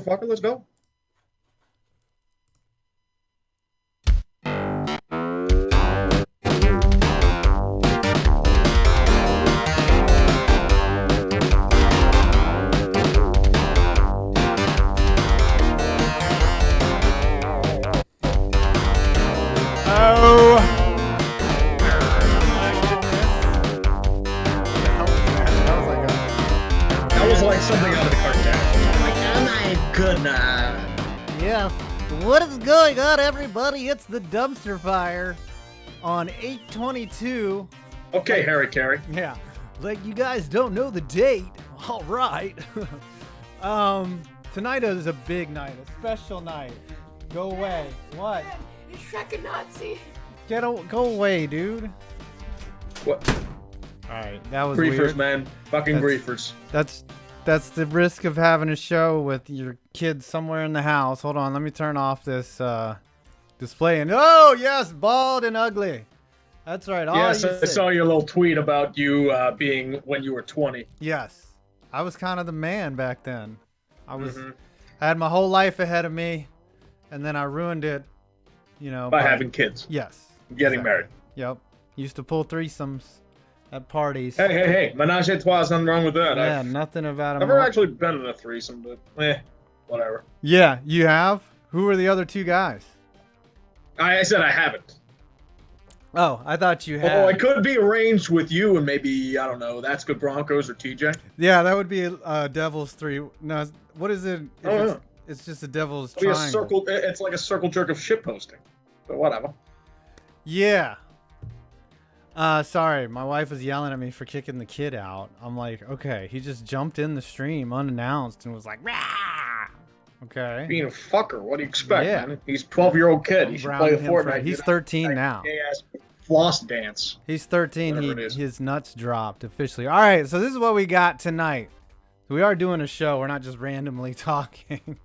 motherfucker. Let's go. That was like something out of the Kardashians. Like, oh my goodness. Yeah. What is going on, everybody? It's the dumpster fire on 8/22. Okay, Harry Carey. Yeah. Like you guys don't know the date. All right. Tonight is a big night, a special night. Go away. What? Shrek a Nazi. Go away, dude. What? All right, that was Griefers, weird. man. Fucking griefers. That's the risk of having a show with your kids somewhere in the house. Hold on, let me turn off this display. And oh yes, bald and ugly. That's right. Yes, I saw your little tweet about you being when you were 20. Yes, I was kind of the man back then. I had my whole life ahead of me, and then I ruined it. You know, by having kids. Yes. Getting married. Yep. Used to pull threesomes at parties. Hey. Menage a trois, nothing wrong with that. Yeah, nothing about it. I've never actually been in a threesome, but whatever. Yeah, you have? Who were the other two guys? I said I haven't. Oh, I thought you had. Oh, I could be arranged with you and maybe, I don't know, That's Good Broncos or TJ. Yeah, that would be Devil's Three. No, what is it? It's just a Devil's Triangle. It's like a circle jerk of shit posting. But whatever. Yeah. Sorry, my wife was yelling at me for kicking the kid out. I'm like, okay, he just jumped in the stream unannounced and was like, rah! Okay. Being a fucker, what do you expect, Yeah. man? He's a 12-year-old kid. He should play the Fortnite. He's 13 now. Gay-ass floss dance. He's 13. His nuts dropped officially. All right, so this is what we got tonight. We are doing a show. We're not just randomly talking.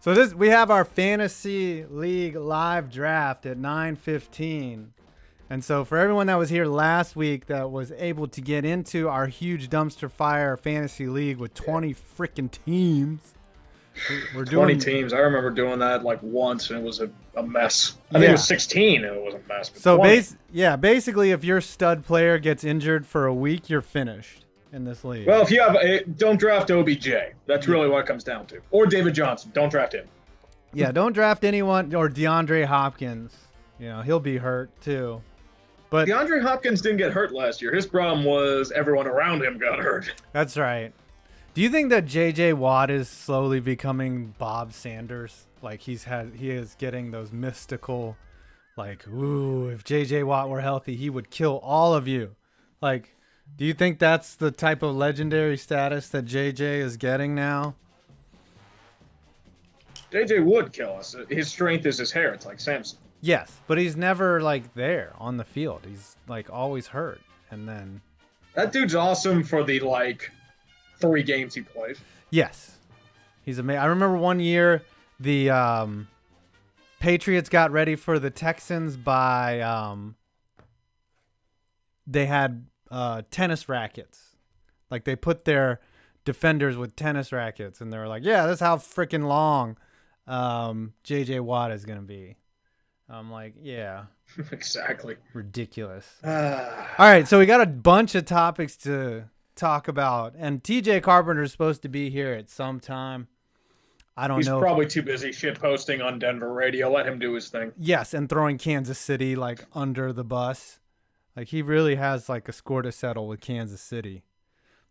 So we have our Fantasy League live draft at 9:15. And so for everyone that was here last week that was able to get into our huge dumpster fire fantasy league with 20 freaking teams. We're 20 doing teams. I remember doing that like once and it was a mess. I think it was 16 and it was a mess. So basically if your stud player gets injured for a week, you're finished in this league. Well, if you have don't draft OBJ. That's really what it comes down to. Or David Johnson. Don't draft him. Yeah, don't draft anyone or DeAndre Hopkins. You know, he'll be hurt too. But DeAndre Hopkins didn't get hurt last year. His problem was everyone around him got hurt. That's right. Do you think that J.J. Watt is slowly becoming Bob Sanders? Like he is getting those mystical, like, ooh, if J.J. Watt were healthy, he would kill all of you. Like, do you think that's the type of legendary status that J.J. is getting now? J.J. would kill us. His strength is his hair. It's like Samson. Yes, but he's never like there on the field. He's like always hurt. And then that dude's awesome for the like 3 games he played. Yes. He's amazing. I remember one year the Patriots got ready for the Texans by they had tennis rackets. Like they put their defenders with tennis rackets and they were like, yeah, that's how freaking long J.J. Watt is going to be. I'm like, yeah. Exactly. Ridiculous. All right, so we got a bunch of topics to talk about. And TJ Carpenter is supposed to be here at some time. I don't know. He's probably too busy shit posting on Denver radio. Let him do his thing. Yes, and throwing Kansas City like under the bus. Like he really has like a score to settle with Kansas City.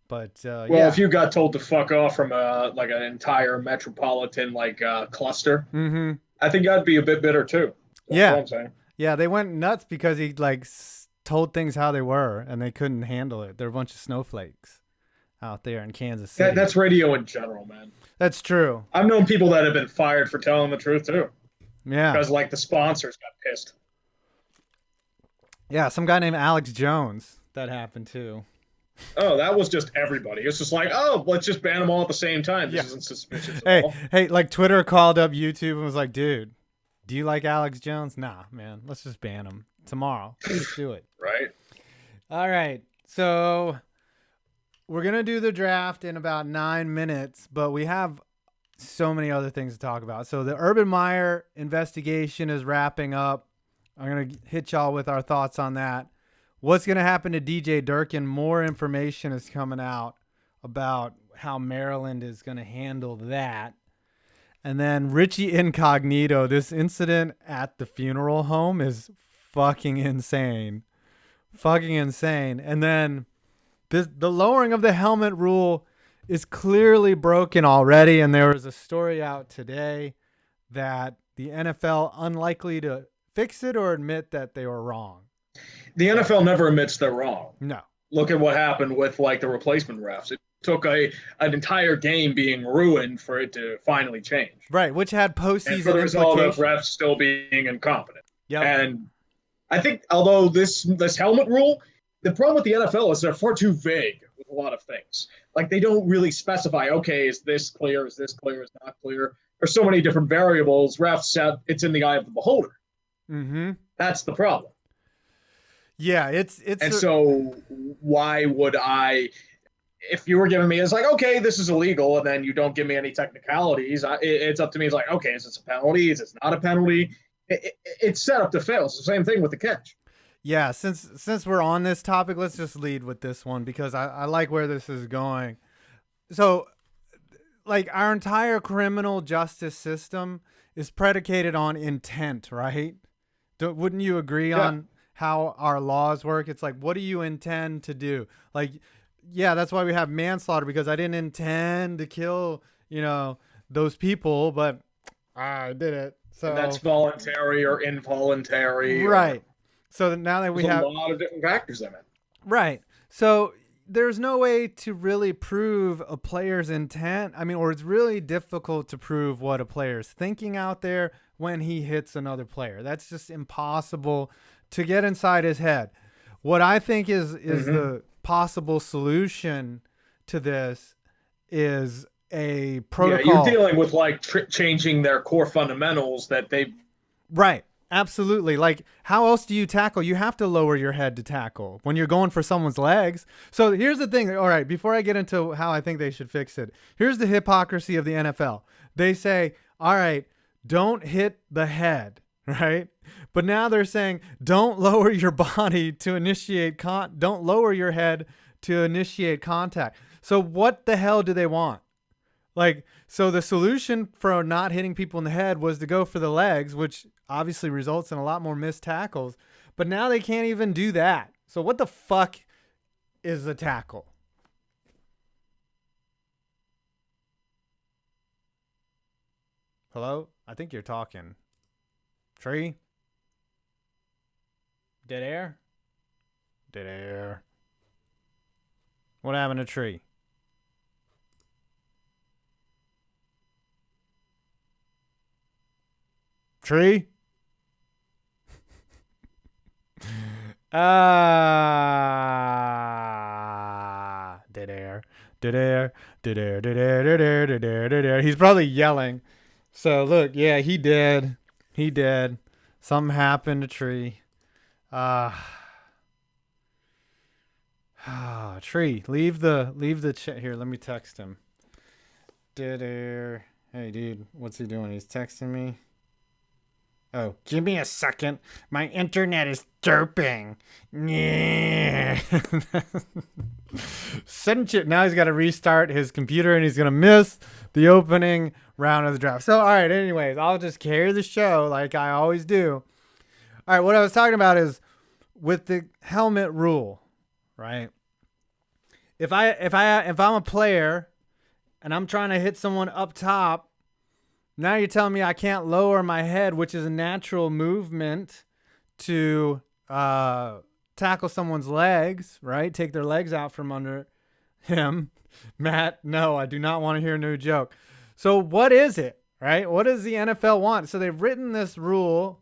But well, if you got told to fuck off from like an entire metropolitan like cluster, I think I'd be a bit bitter too. That's what I'm saying. Yeah, they went nuts because he like told things how they were and they couldn't handle it. They're a bunch of snowflakes out there in Kansas City. That's radio in general, man. That's true. I've known people that have been fired for telling the truth too. Yeah. Because like the sponsors got pissed. Yeah, some guy named Alex Jones. That happened too. Oh, that was just everybody. It's just like, oh, let's just ban them all at the same time. This isn't suspicious at all. Hey, like Twitter called up YouTube and was like, dude, do you like Alex Jones? Nah, man. Let's just ban him tomorrow. Let's do it. Right. All right. So we're going to do the draft in about 9 minutes, but we have so many other things to talk about. So the Urban Meyer investigation is wrapping up. I'm going to hit y'all with our thoughts on that. What's going to happen to DJ Durkin? More information is coming out about how Maryland is going to handle that. And then Richie Incognito, this incident at the funeral home is fucking insane. Fucking insane. And then the lowering of the helmet rule is clearly broken already. And there was a story out today that the NFL unlikely to fix it or admit that they were wrong. The NFL never admits they're wrong. No. Look at what happened with like the replacement refs. It took an entire game being ruined for it to finally change. Right, which had postseason and for the result of implications. refs still being incompetent. Yep. And I think although this helmet rule, the problem with the NFL is they're far too vague with a lot of things. Like they don't really specify, okay, is this clear, is this clear, is not clear. There's so many different variables. Refs said it's in the eye of the beholder. Mm-hmm. That's the problem. Yeah, it's so why would I, if you were giving me, it's like, okay, this is illegal, and then you don't give me any technicalities, it's up to me. It's like, okay, is this a penalty? Is this not a penalty? It's set up to fail. It's the same thing with the catch. Yeah, since we're on this topic, let's just lead with this one because I like where this is going. So, like, our entire criminal justice system is predicated on intent, right? Wouldn't you agree on how our laws work? It's like, what do you intend to do? Like, yeah, that's why we have manslaughter, because I didn't intend to kill, those people, but I did it. So and that's voluntary or involuntary. Right. So now that we have a lot of different factors in it. Right. So there's no way to really prove a player's intent. I mean, or it's really difficult to prove what a player's thinking out there when he hits another player. That's just impossible to get inside his head. What I think is the possible solution to this is a protocol. Yeah, you're dealing with like changing their core fundamentals that they. Right. Absolutely. Like, how else do you tackle? You have to lower your head to tackle when you're going for someone's legs. So here's the thing. All right, before I get into how I think they should fix it, here's the hypocrisy of the NFL. They say, all right, don't hit the head, right? But now they're saying, don't lower your body to initiate don't lower your head to initiate contact. So what the hell do they want? Like, so the solution for not hitting people in the head was to go for the legs, which obviously results in a lot more missed tackles. But now they can't even do that. So what the fuck is a tackle? Hello? I think you're talking. Tree? Dead air? Dead air. What happened to Tree? Tree? Dead air. Dead air. Dead air. Dead air. Dead air. Dead air. Dead air. He's probably yelling. So look, yeah, he did. He did. Something happened to Tree. Tree, leave the chat here. Let me text him. Dead air. Hey dude, what's he doing? He's texting me. Oh, give me a second. My internet is derping. Yeah. Now he's got to restart his computer and he's going to miss the opening round of the draft. So, all right, anyways, I'll just carry the show like I always do. All right, what I was talking about is with the helmet rule, right? If I'm a player and I'm trying to hit someone up top, now you're telling me I can't lower my head, which is a natural movement to tackle someone's legs, right? Take their legs out from under him. Matt, no, I do not want to hear a new joke. So what is it, right? What does the NFL want? So they've written this rule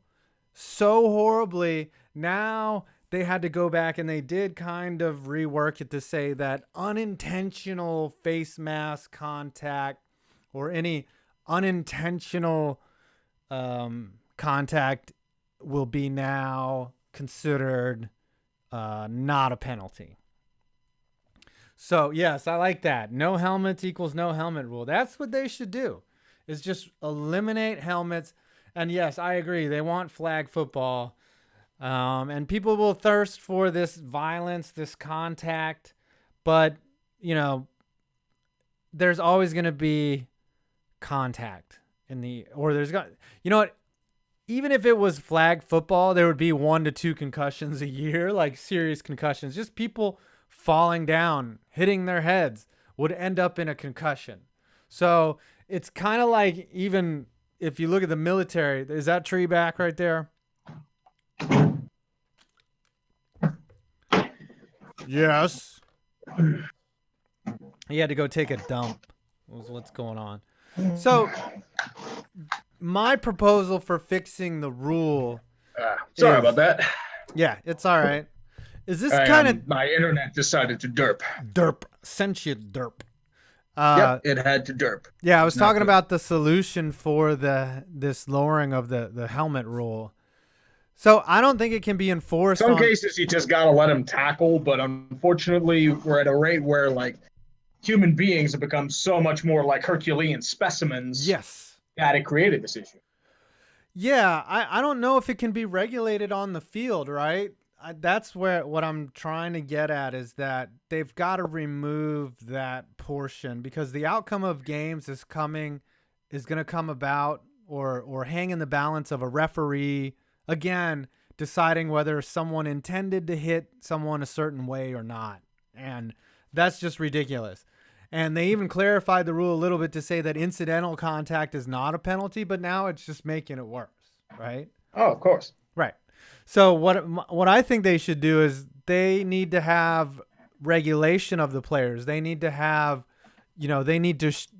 so horribly. Now they had to go back and they did kind of rework it to say that unintentional face mask contact or any unintentional contact will be now considered not a penalty. So yes, I like that. No helmets equals no helmet rule. That's what they should do. is just eliminate helmets. And yes, I agree. They want flag football. And people will thirst for this violence, this contact. But, there's always going to be contact you know what? Even if it was flag football, there would be 1 to 2 concussions a year, like serious concussions. Just people falling down, hitting their heads would end up in a concussion. So it's kind of like, even if you look at the military, is that tree back right there? Yes. He had to go take a dump. What's going on? So my proposal for fixing the rule. Sorry about that. Yeah, it's all right. Is this kind of my internet decided to derp? Derp sent you derp. Yep, it had to derp. Yeah, I was talking about the solution for this lowering of the helmet rule. So I don't think it can be enforced. Some cases you just gotta let them tackle, but unfortunately we're at a rate where like human beings have become so much more like Herculean specimens. Yes. That it created this issue. Yeah, I don't know if it can be regulated on the field, right? That's what I'm trying to get at, is that they've got to remove that portion, because the outcome of games is going to come about or hang in the balance of a referee, again, deciding whether someone intended to hit someone a certain way or not. And that's just ridiculous. And they even clarified the rule a little bit to say that incidental contact is not a penalty, but now it's just making it worse, right? Oh, of course. Right. So what I think they should do is they need to have regulation of the players. They need to have, they need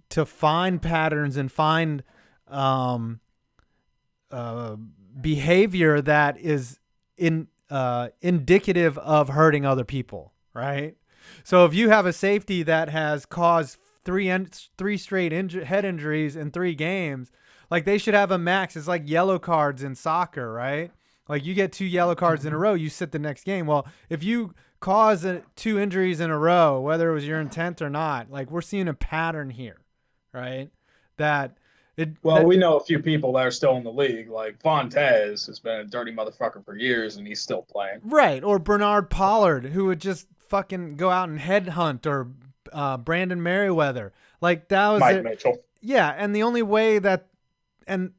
to find patterns and find behavior that is indicative of hurting other people, right? So if you have a safety that has caused three straight head injuries in 3 games, like, they should have a max. It's like yellow cards in soccer, right? Like, you get 2 yellow cards in a row, you sit the next game. Well, if you cause 2 injuries in a row, whether it was your intent or not, like, we're seeing a pattern here, right? We know a few people that are still in the league. Like Fontes has been a dirty motherfucker for years, and he's still playing. Right, or Bernard Pollard, who would just fucking go out and headhunt, or Brandon Merriweather. Like, that was Mike Mitchell. Yeah, and the only way and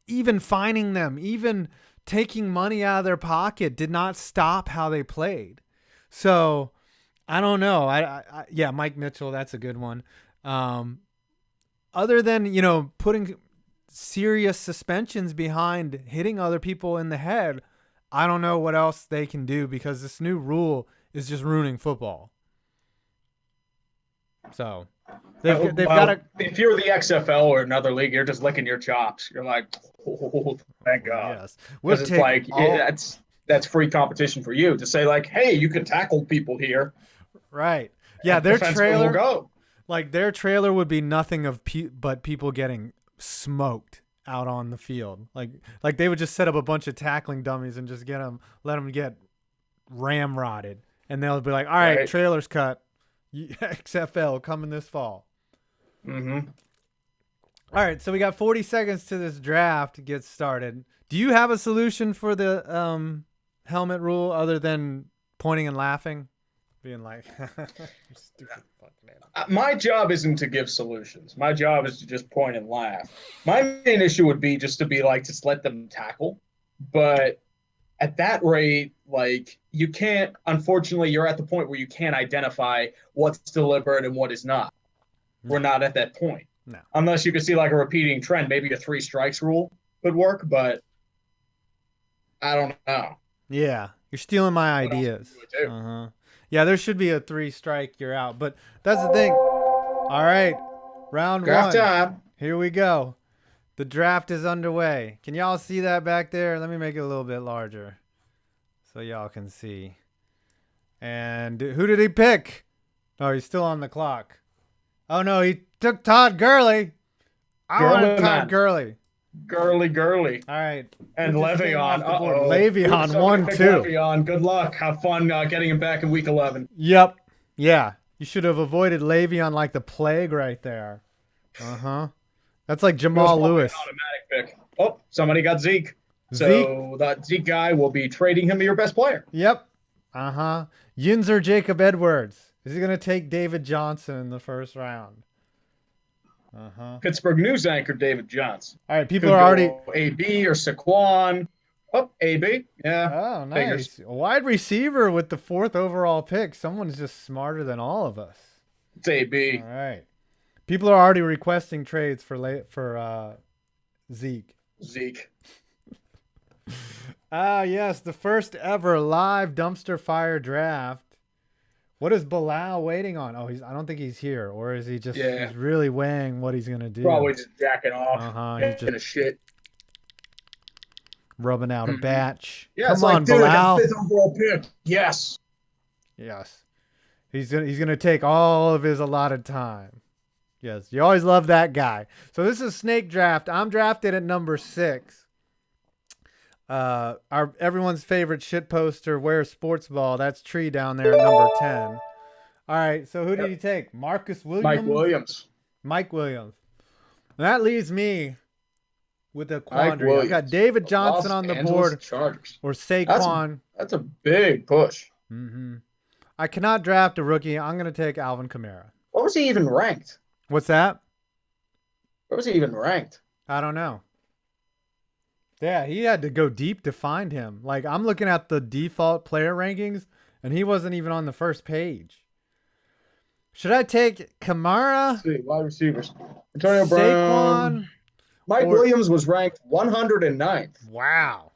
even fining them, even taking money out of their pocket, did not stop how they played. So I don't know. Yeah, Mike Mitchell, that's a good one. Other than, putting serious suspensions behind hitting other people in the head, I don't know what else they can do, because this new rule is just ruining football. So they've got to. If you're the XFL or another league, you're just licking your chops. You're like, oh, thank God. Yes, it's like that's free competition for you to say, like, hey, you can tackle people here. Right. Yeah, their trailer will go. Like, their trailer would be nothing but people getting smoked out on the field. Like they would just set up a bunch of tackling dummies and just let them get ramrodded, and they'll be like, all right. Trailer's cut. XFL coming this fall. Mm-hmm. All right, so we got 40 seconds to this draft to get started. Do you have a solution for the helmet rule other than pointing and laughing? Being like, stupid fucking animal. My job isn't to give solutions. My job is to just point and laugh. My main issue would be just let them tackle. But at that rate, like, you can't, unfortunately, you're at the point where you can't identify what's deliberate and what is not. We're not at that point. No. Unless you could see like a repeating trend. Maybe a 3 strikes rule could work, but I don't know. Yeah, you're stealing my ideas. Uh-huh. Yeah, there should be a 3 strike, you're out. But that's the thing. All right, round draft 1. Time. Here we go. The draft is underway. Can y'all see that back there? Let me make it a little bit larger so y'all can see. And who did he pick? Oh, he's still on the clock. Oh, no, he took Todd Gurley. I wanted Todd Gurley. Gurley. All right. And Le'Veon. Le'Veon, 1-2. Le'Veon, good luck. Have fun getting him back in week 11. Yep. Yeah. You should have avoided Le'Veon like the plague right there. Uh-huh. That's like Jamal Lewis. Automatic pick. Oh, somebody got Zeke. So that Zeke guy will be trading him to your best player. Yep. Yinzer Jacob Edwards. Is he going to take David Johnson in the first round? Pittsburgh news anchor David Johnson. All right, people are already AB or Saquon. Oh, AB. Yeah. Oh, nice. A wide receiver with the 4th overall pick. Someone's just smarter than all of us. It's AB. All right. People are already requesting trades for Zeke. Yes, the first ever live dumpster fire draft. What is Bilal waiting on? Oh, I don't think he's here, or is he just he's really weighing what he's gonna do? Probably just jacking off. He's just shit. Rubbing out a batch. Yeah, come on, dude, Bilal. 5th overall pick. Yes. He's gonna take all of his allotted time. Yes, you always love that guy. So this is Snake Draft. I'm drafted at number 6. Everyone's favorite shit poster, Where's Sports Ball? That's Tree down there at number 10. All right, so who did you take? Marcus Williams? Mike Williams. And that leaves me with a quandary. I got David Johnson on the board Chargers. or Saquon. That's a big push. I cannot draft a rookie. I'm going to take Alvin Kamara. What was he even ranked? What's that? Where was he even ranked? I don't know. Yeah, he had to go deep to find him. Like, I'm looking at the default player rankings, and he wasn't even on the first page. Should I take Kamara? Let's see, wide receivers. Antonio Brown. Saquon? Mike Williams was ranked 109th. Wow.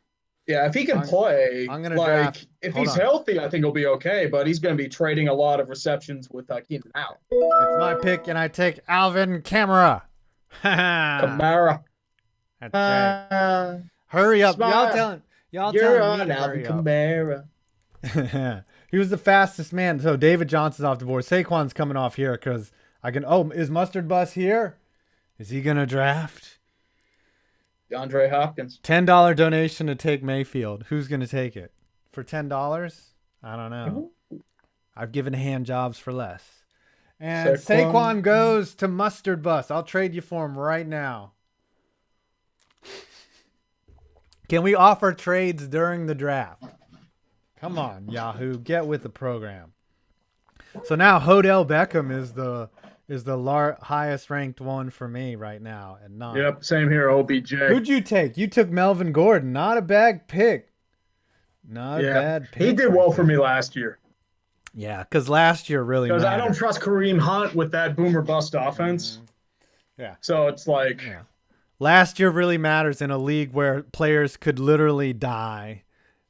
Yeah, if he can play, I'm gonna draft. If he's healthy, I think he'll be okay. But he's going to be trading a lot of receptions with Keenan out. It's my pick, and I take Alvin Kamara. Kamara. That's right. Hurry up. Smart. Y'all You're telling me on to Alvin hurry Kamara. up. He was the fastest man. So David Johnson's off the board. Saquon's coming off here because I can. Oh, is Mustard Bus here? Is he going to draft? DeAndre Hopkins. $10 donation to take Mayfield. Who's going to take it? For $10? I don't know. I've given hand jobs for less. And Saquon goes to Mustard Bus. I'll trade you for him right now. Can we offer trades during the draft? Come on, Yahoo. Get with the program. So now Odell Beckham is the highest ranked one for me right now at 9. Yep, same here, OBJ. Who'd you take? You took Melvin Gordon. Not a bad pick. Not a bad pick. He did well for me last year. Yeah, because last year really mattered. Because I don't trust Kareem Hunt with that boomer bust offense. Yeah. So it's like... Yeah. Last year really matters in a league where players could literally die.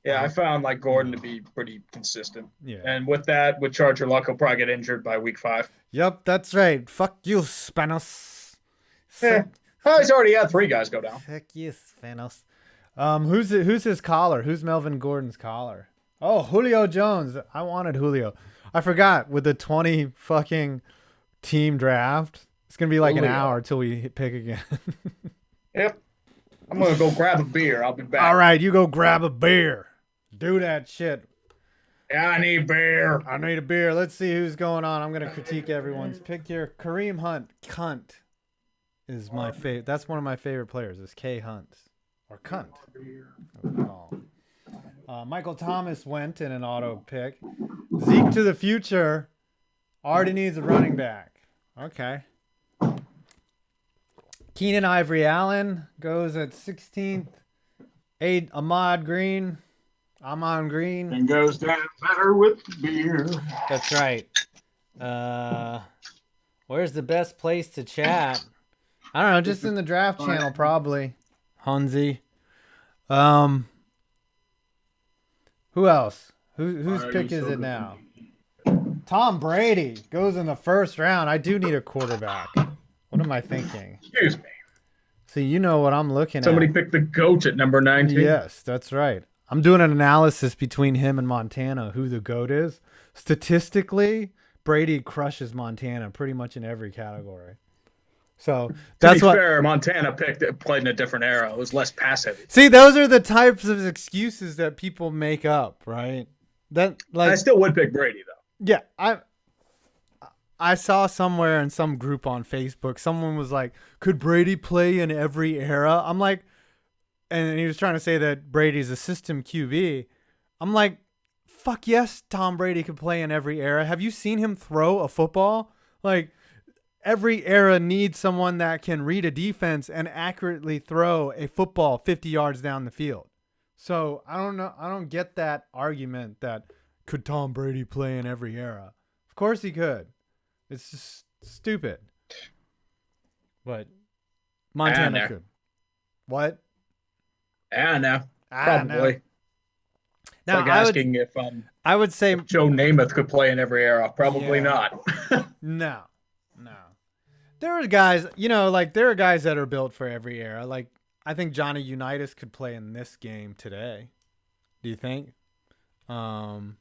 Yeah, I found like Gordon to be pretty consistent. Yeah. And with that, with Charger luck, he'll probably get injured by week 5. Yep, that's right. Fuck you, Spanos. Yeah. Oh, he's already had 3 guys go down. Fuck you, Spanos. Who's his collar? Who's Melvin Gordon's collar? Oh, Julio Jones. I wanted Julio. I forgot with the 20 fucking team draft. It's going to be like an hour until we pick again. Yep. I'm going to go grab a beer. I'll be back. All right, you go grab a beer. Do that shit. Yeah, I need beer. I need a beer. Let's see who's going on. I'm going to critique everyone's pick here. Kareem Hunt. Cunt is my favorite. That's one of my favorite players is K. Hunt. Or Cunt. Michael Thomas went in an auto pick. Zeke to the future. Already needs a running back. Okay. Keenan Ivory Allen goes at 16th. Ahman Green. And goes down better with beer. That's right. Where's the best place to chat? I don't know, just in the draft channel probably. Hunzi. Who else? Whose pick is it now? Tom Brady goes in the first round. I do need a quarterback. What am I thinking? Excuse me. See, you know what I'm looking at. Somebody picked the GOAT at number 19. Yes, that's right. I'm doing an analysis between him and Montana, who the GOAT is. Statistically, Brady crushes Montana pretty much in every category. So that's to be fair, Montana played in a different era. It was less pass heavy. See, those are the types of excuses that people make up, right? I still would pick Brady though. Yeah, I saw somewhere in some group on Facebook, someone was like, could Brady play in every era? I'm like, and he was trying to say that Brady's a system QB. I'm like, fuck yes, Tom Brady could play in every era. Have you seen him throw a football? Like, every era needs someone that can read a defense and accurately throw a football 50 yards down the field. So I don't know. I don't get that argument that could Tom Brady play in every era? Of course he could. It's just stupid. But Montana could. What? Yeah, no. Probably. Now, like asking if I would say if Joe Namath could play in every era. Probably not. No. There are guys, there are guys that are built for every era. Like, I think Johnny Unitas could play in this game today. Do you think? Tarkenton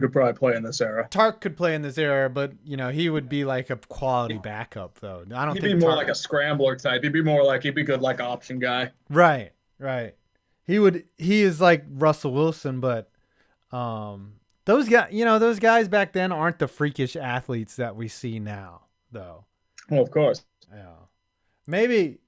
could probably play in this era. Tark could play in this era, but he would be like a quality backup, though. I don't. He'd be more like a scrambler type. He'd be good like option guy. Right. He would. He is like Russell Wilson, but those guys back then aren't the freakish athletes that we see now, though. Well, of course. Yeah. Maybe.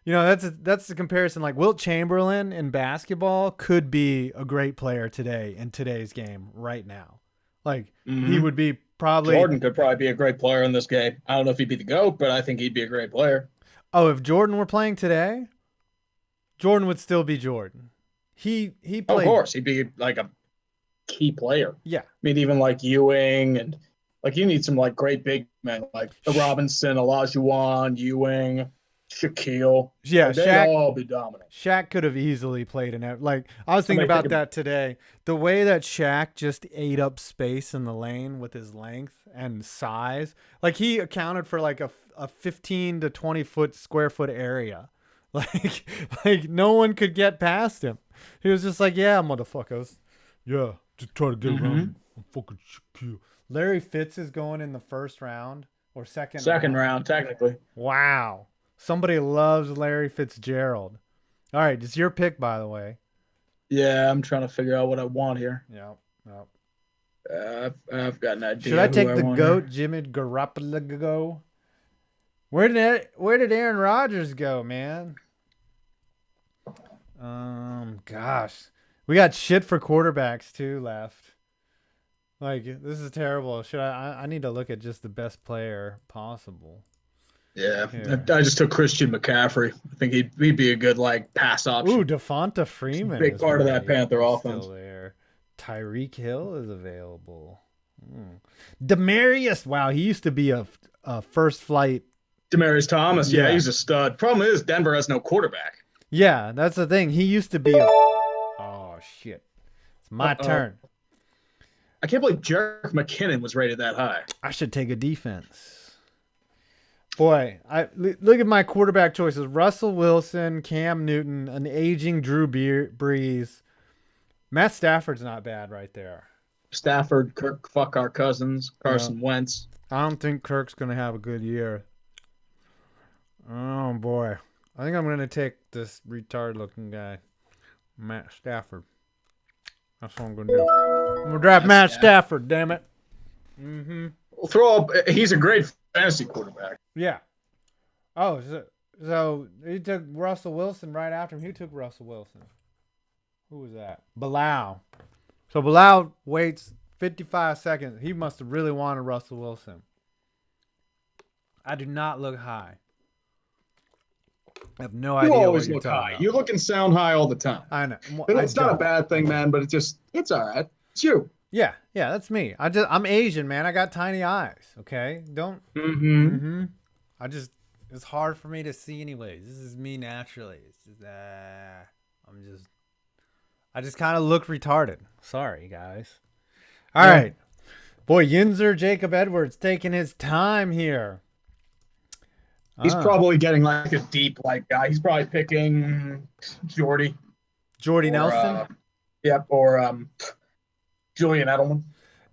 That's the comparison. Like Wilt Chamberlain in basketball could be a great player today in today's game right now. Like he would be probably. Jordan could probably be a great player in this game. I don't know if he'd be the GOAT, but I think he'd be a great player. Oh, if Jordan were playing today, Jordan would still be Jordan. He played. Of course, he'd be like a key player. Yeah. I mean, even like Ewing and like you need some like great big men like Robinson, Olajuwon, Ewing. Shaquille. Yeah, they'd all be dominant. Shaq could have easily played in it. Like I was thinking about that today. The way that Shaq just ate up space in the lane with his length and size. Like he accounted for like a 15 to 20 square foot area. Like no one could get past him. He was just like, yeah, motherfuckers. Yeah, just try to get around. I'm fucking Shaquille. Larry Fitz is going in the first round or second round, technically. Wow. Somebody loves Larry Fitzgerald. All right, it's your pick, by the way. Yeah, I'm trying to figure out what I want here. Yep. I've got an idea. Should I take the GOAT, Jimmy Garoppolo? Where did Aaron Rodgers go, man? Gosh, we got shit for quarterbacks too left. Like this is terrible. Should I need to look at just the best player possible. Yeah, I just took Christian McCaffrey. I think he'd be a good like pass option. Ooh, Devonta Freeman, big part of that Panther offense. There. Tyreek Hill is available. Demarius, wow, he used to be a first flight. Demarius Thomas, yeah, he's a stud. Problem is Denver has no quarterback. Yeah, that's the thing. He used to be a. Oh shit! It's my turn. I can't believe Jerick McKinnon was rated that high. I should take a defense. Boy, look at my quarterback choices: Russell Wilson, Cam Newton, an aging Drew Brees. Matt Stafford's not bad right there. Stafford, Kirk, fuck our cousins, Carson Wentz. I don't think Kirk's gonna have a good year. Oh boy, I think I'm gonna take this retard-looking guy, Matt Stafford. That's what I'm gonna do. I'm gonna draft Matt Stafford. Damn it. We'll he's a great fantasy quarterback. Yeah. Oh, so he took Russell Wilson right after him. Who took Russell Wilson? Who was that? Bilal. So Bilal waits 55 seconds. He must have really wanted Russell Wilson. I do not look high. I have no idea. You always what look you're high. about. You look and sound high all the time. I know. It's not a bad thing, man, but it's all right. It's you. Yeah, that's me. I'm Asian, man. I got tiny eyes. Okay, don't. It's hard for me to see, anyways. This is me naturally. It's just I just kind of look retarded. Sorry, guys. All right, boy, Yinzer Jacob Edwards taking his time here. He's probably getting like a deep guy. He's probably picking Jordy Nelson. Or Julian Edelman.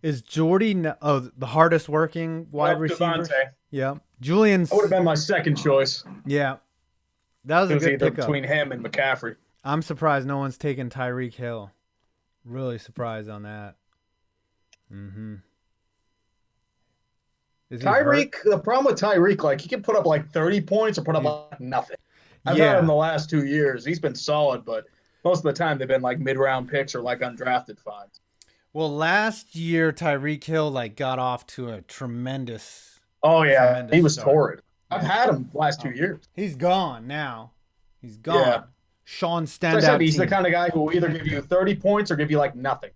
Is Jordy the hardest working wide receiver? Devontae. Yeah. Julian's. That would have been my second choice. Yeah. That was a good pickup. Between him and McCaffrey. I'm surprised no one's taken Tyreek Hill. Really surprised on that. Is he hurt? Tyreek, the problem with Tyreek, like he can put up like 30 points or put up like nothing. I've had him the last 2 years. He's been solid, but most of the time they've been like mid-round picks or like undrafted finds. Well, last year Tyreek Hill like got off to a tremendous. Oh yeah, tremendous he was start. torrid. Yeah. I've had him the last 2 years. He's gone now. He's gone. Yeah. Sean As I standout. said, he's team. the kind of guy who will either give you 30 points or give you like nothing.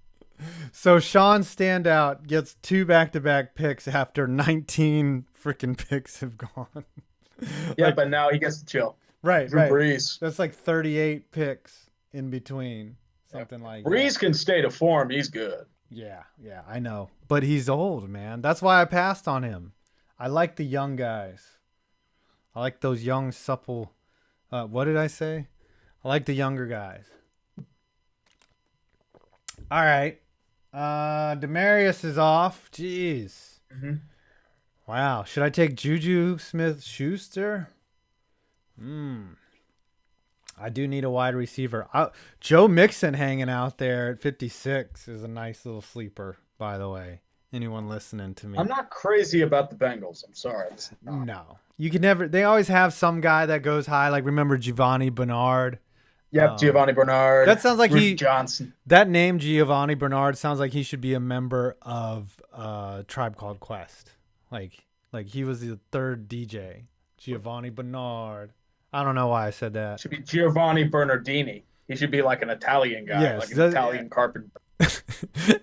So Sean Standout gets 2 back-to-back picks after 19 freaking picks have gone. Yeah, but now he gets to chill. Right, Drew Brees. That's like 38 picks in between, something like that. Brees can stay to form. He's good. Yeah, I know. But he's old, man. That's why I passed on him. I like the young guys. I like those young, supple. What did I say? I like the younger guys. All right. Demarius is off. Jeez. Mm-hmm. Wow. Should I take Juju Smith-Schuster? I do need a wide receiver. Joe Mixon hanging out there at 56 is a nice little sleeper, by the way. Anyone listening to me? I'm not crazy about the Bengals. I'm sorry. No. You can never. They always have some guy that goes high. Like, remember Giovanni Bernard? Yep, Giovanni Bernard. That sounds like Bruce Johnson. That name, Giovanni Bernard, sounds like he should be a member of Tribe Called Quest. Like he was the third DJ. Giovanni Bernard. I don't know why I said that. It should be Giovanni Bernardini. He should be like an Italian guy, Yes, like an Italian carpenter.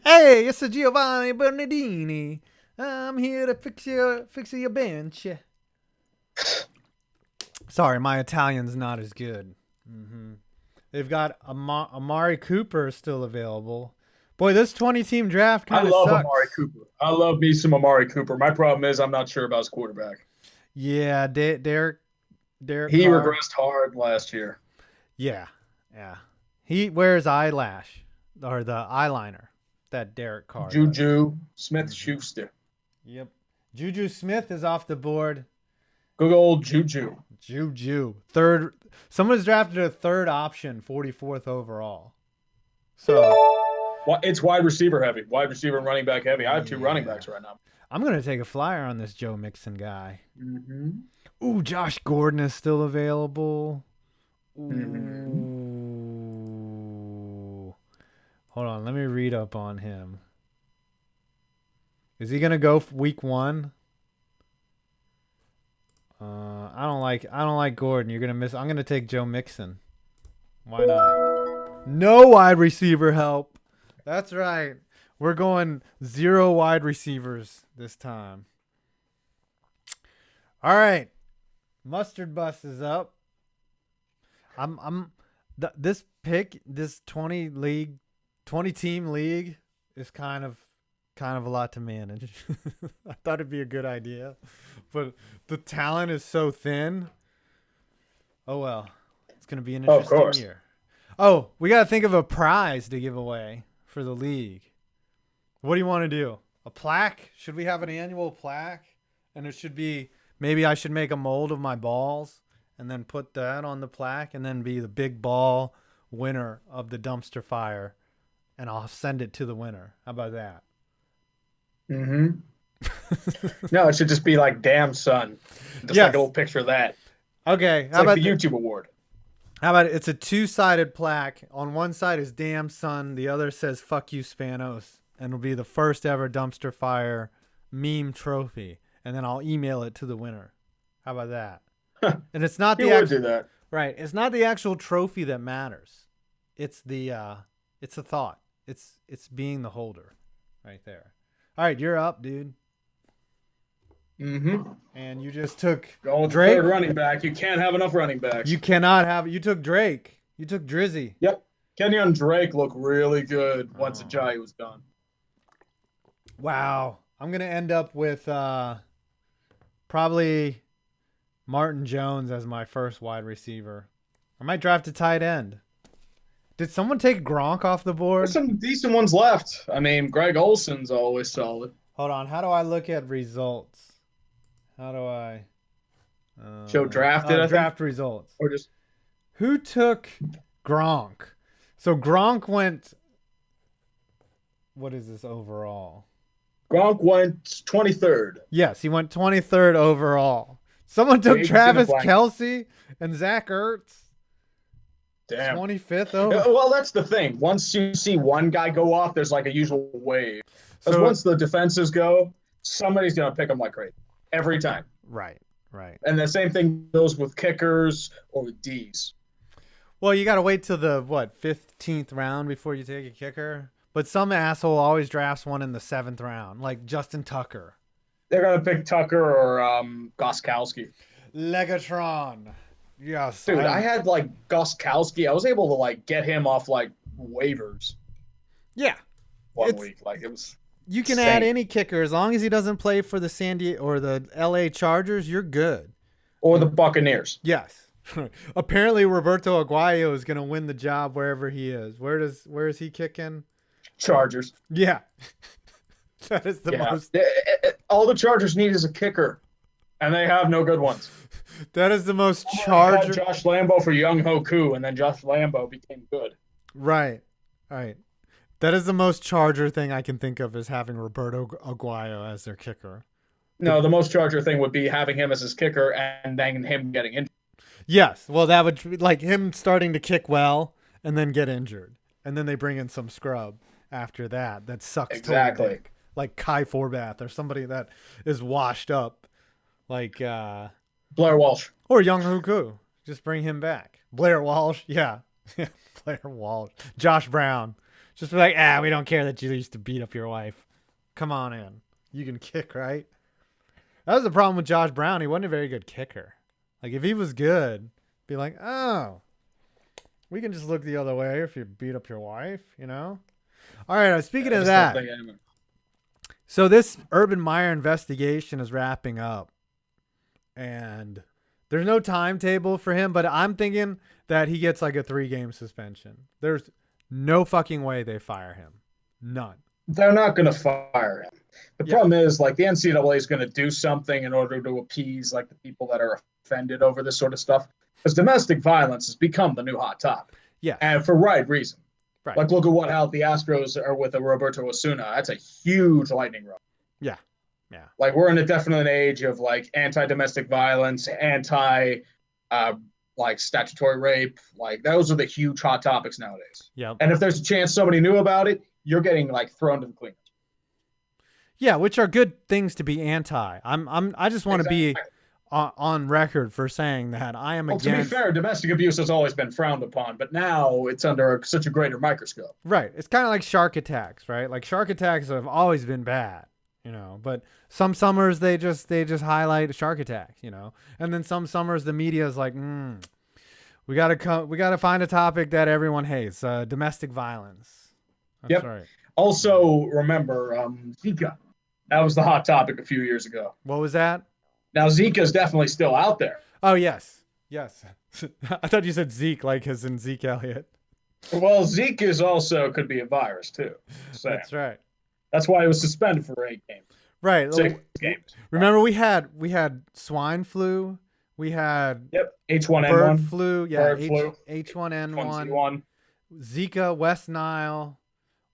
Hey, it's a Giovanni Bernardini. I'm here to fix your bench. Sorry, my Italian's not as good. They've got Amari Cooper still available. Boy, this 20-team draft kind of sucks. I love Amari Cooper. I love me some Amari Cooper. My problem is I'm not sure about his quarterback. Yeah, Derek He Carr. regressed hard last year. Yeah. He wears eyelash or the eyeliner. That Derek Carr. Juju Smith-Schuster. Yep. Juju Smith is off the board. Good old Juju. Third. Someone's drafted a third option, 44th overall. So it's wide receiver heavy. Wide receiver and running back heavy. I have 2 running backs right now. I'm going to take a flyer on this Joe Mixon guy. Mm-hmm. Ooh, Josh Gordon is still available. Ooh. Mm-hmm. Hold on, let me read up on him. Is he going to go week 1? I don't like Gordon. You're gonna miss. I'm gonna take Joe Mixon. Why not? No wide receiver help. That's right. We're going 0 wide receivers this time. All right. Mustard Bus is up. This 20 team league is kind of a lot to manage. I thought it'd be a good idea, but the talent is so thin. Oh well, it's gonna be an interesting year. Oh, we gotta think of a prize to give away for the league. What do you want to do? A plaque? Should we have an annual plaque? And it should be, maybe I should make a mold of my balls and then put that on the plaque and then be the big ball winner of the dumpster fire, and I'll send it to the winner. How about that? Mm-hmm. No, it should just be like "Damn Son," just like a little picture of that. Okay, how about the YouTube award? How about it's a 2-sided plaque? On one side is "Damn Son," the other says "Fuck you, Spanos," and it'll be the first ever dumpster fire meme trophy. And then I'll email it to the winner. How about that? And it's not the would do that. Right. It's not the actual trophy that matters. It's the thought. It's being the holder, right there. All right, you're up, dude. Mm-hmm. And you just took going Drake. Third running back. You can't have enough running backs. You cannot have. You took Drake. You took Drizzy. Yep. Kenyon Drake looked really good once Ajayi was done. Wow. I'm gonna end up with probably Martin Jones as my first wide receiver. I might draft a tight end. Did someone take Gronk off the board? There's some decent ones left. I mean, Greg Olson's always solid. Hold on. How do I look at results? How do I show drafted? Draft results. Or just who took Gronk? So Gronk went. What is this overall? Gronk went 23rd. Yes, he went 23rd overall. Someone took Pigs in a Travis blanket. Kelce and Zach Ertz. Damn. 25th over. Well, that's the thing. Once you see one guy go off, there's like a usual wave. Because So once the defenses go, somebody's going to pick them like crazy. Every time. right. And the same thing goes with kickers or with Ds. Well, you got to wait till the 15th round before you take a kicker. But some asshole always drafts one in the 7th round, like Justin Tucker. They're going to pick Tucker or Goskowski. Legatron. Yes. Dude, I had like Goskowski. I was able to like get him off like waivers Yeah. one week. Like it was. You can insane. add any kicker as long as he doesn't play for the San Diego or the LA Chargers. You're good. Or the Buccaneers. Yes. Apparently, Roberto Aguayo is going to win the job wherever he is. Where is he kicking? Chargers. Yeah. That is the most. All the Chargers need is a kicker, and they have no good ones. That is the most They Charger. had Josh Lambo for Young Hoku, and then Josh Lambo became good. Right. That is the most Charger thing I can think of is having Roberto Aguayo as their kicker. No, the most Charger thing would be having him as his kicker and then him getting injured. Yes. Well, that would be like him starting to kick well and then get injured. And then they bring in some scrub after that. That sucks. Exactly. Total dick. Like Kai Forbath or somebody that is washed up. Like Blair Walsh. or Young Hoku. Just bring him back. Blair Walsh. Yeah. Blair Walsh. Josh Brown. Just be like, we don't care that you used to beat up your wife. Come on in. You can kick, right? That was the problem with Josh Brown. He wasn't a very good kicker. Like, if he was good, be like, oh, we can just look the other way if you beat up your wife, you know? All right, speaking of that, so this Urban Meyer investigation is wrapping up. And there's no timetable for him, but I'm thinking that he gets like a 3-game suspension. There's no fucking way they fire him. None. They're not going to fire him. The problem is, like, the NCAA is going to do something in order to appease, like, the people that are offended over this sort of stuff. Because domestic violence has become the new hot topic. Yeah. And for right reason. Right. Like, look at how the Astros are with a Roberto Osuna. That's a huge lightning rod. Yeah. Like, we're in a definite age of, like, anti-domestic violence, like, statutory rape. Like, those are the huge hot topics nowadays. Yeah. And if there's a chance somebody knew about it, you're getting, like, thrown to the cleaners. Yeah, which are good things to be anti. I just want to be on record for saying that I am against. To be fair, domestic abuse has always been frowned upon, but now it's under such a greater microscope. Right. It's kind of like shark attacks, right? Like shark attacks have always been bad, you know, but some summers they just highlight shark attacks, you know, and then some summers the media is like, we gotta find a topic that everyone hates, domestic violence. Yep. Sorry. Also, remember Zika. That was the hot topic a few years ago. What was that? Now Zika is definitely still out there. Oh yes. I thought you said Zeke, like as in Zeke Elliott. Well, Zika is also could be a virus too. That's right. That's why it was suspended for 8 games. Right. 6 games. Remember we had swine flu. We had H1N1. bird flu. Yeah. Bird flu. H1N1. Zika, West Nile.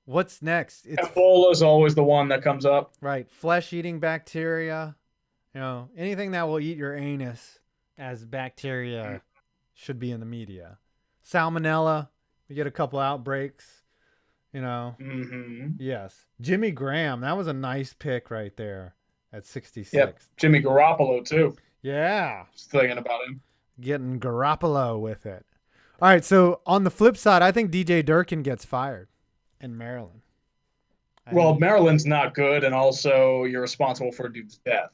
What's next? Ebola is always the one that comes up. Right. Flesh-eating bacteria. You know, anything that will eat your anus as bacteria should be in the media. Salmonella. We get a couple outbreaks. You know. Mm-hmm. Yes. Jimmy Graham. That was a nice pick right there at 66. Yep. Jimmy Garoppolo too. Yeah. Just thinking about him. Getting Garoppolo with it. All right. So on the flip side, I think DJ Durkin gets fired in Maryland. Maryland's not good, and also you're responsible for a dude's death.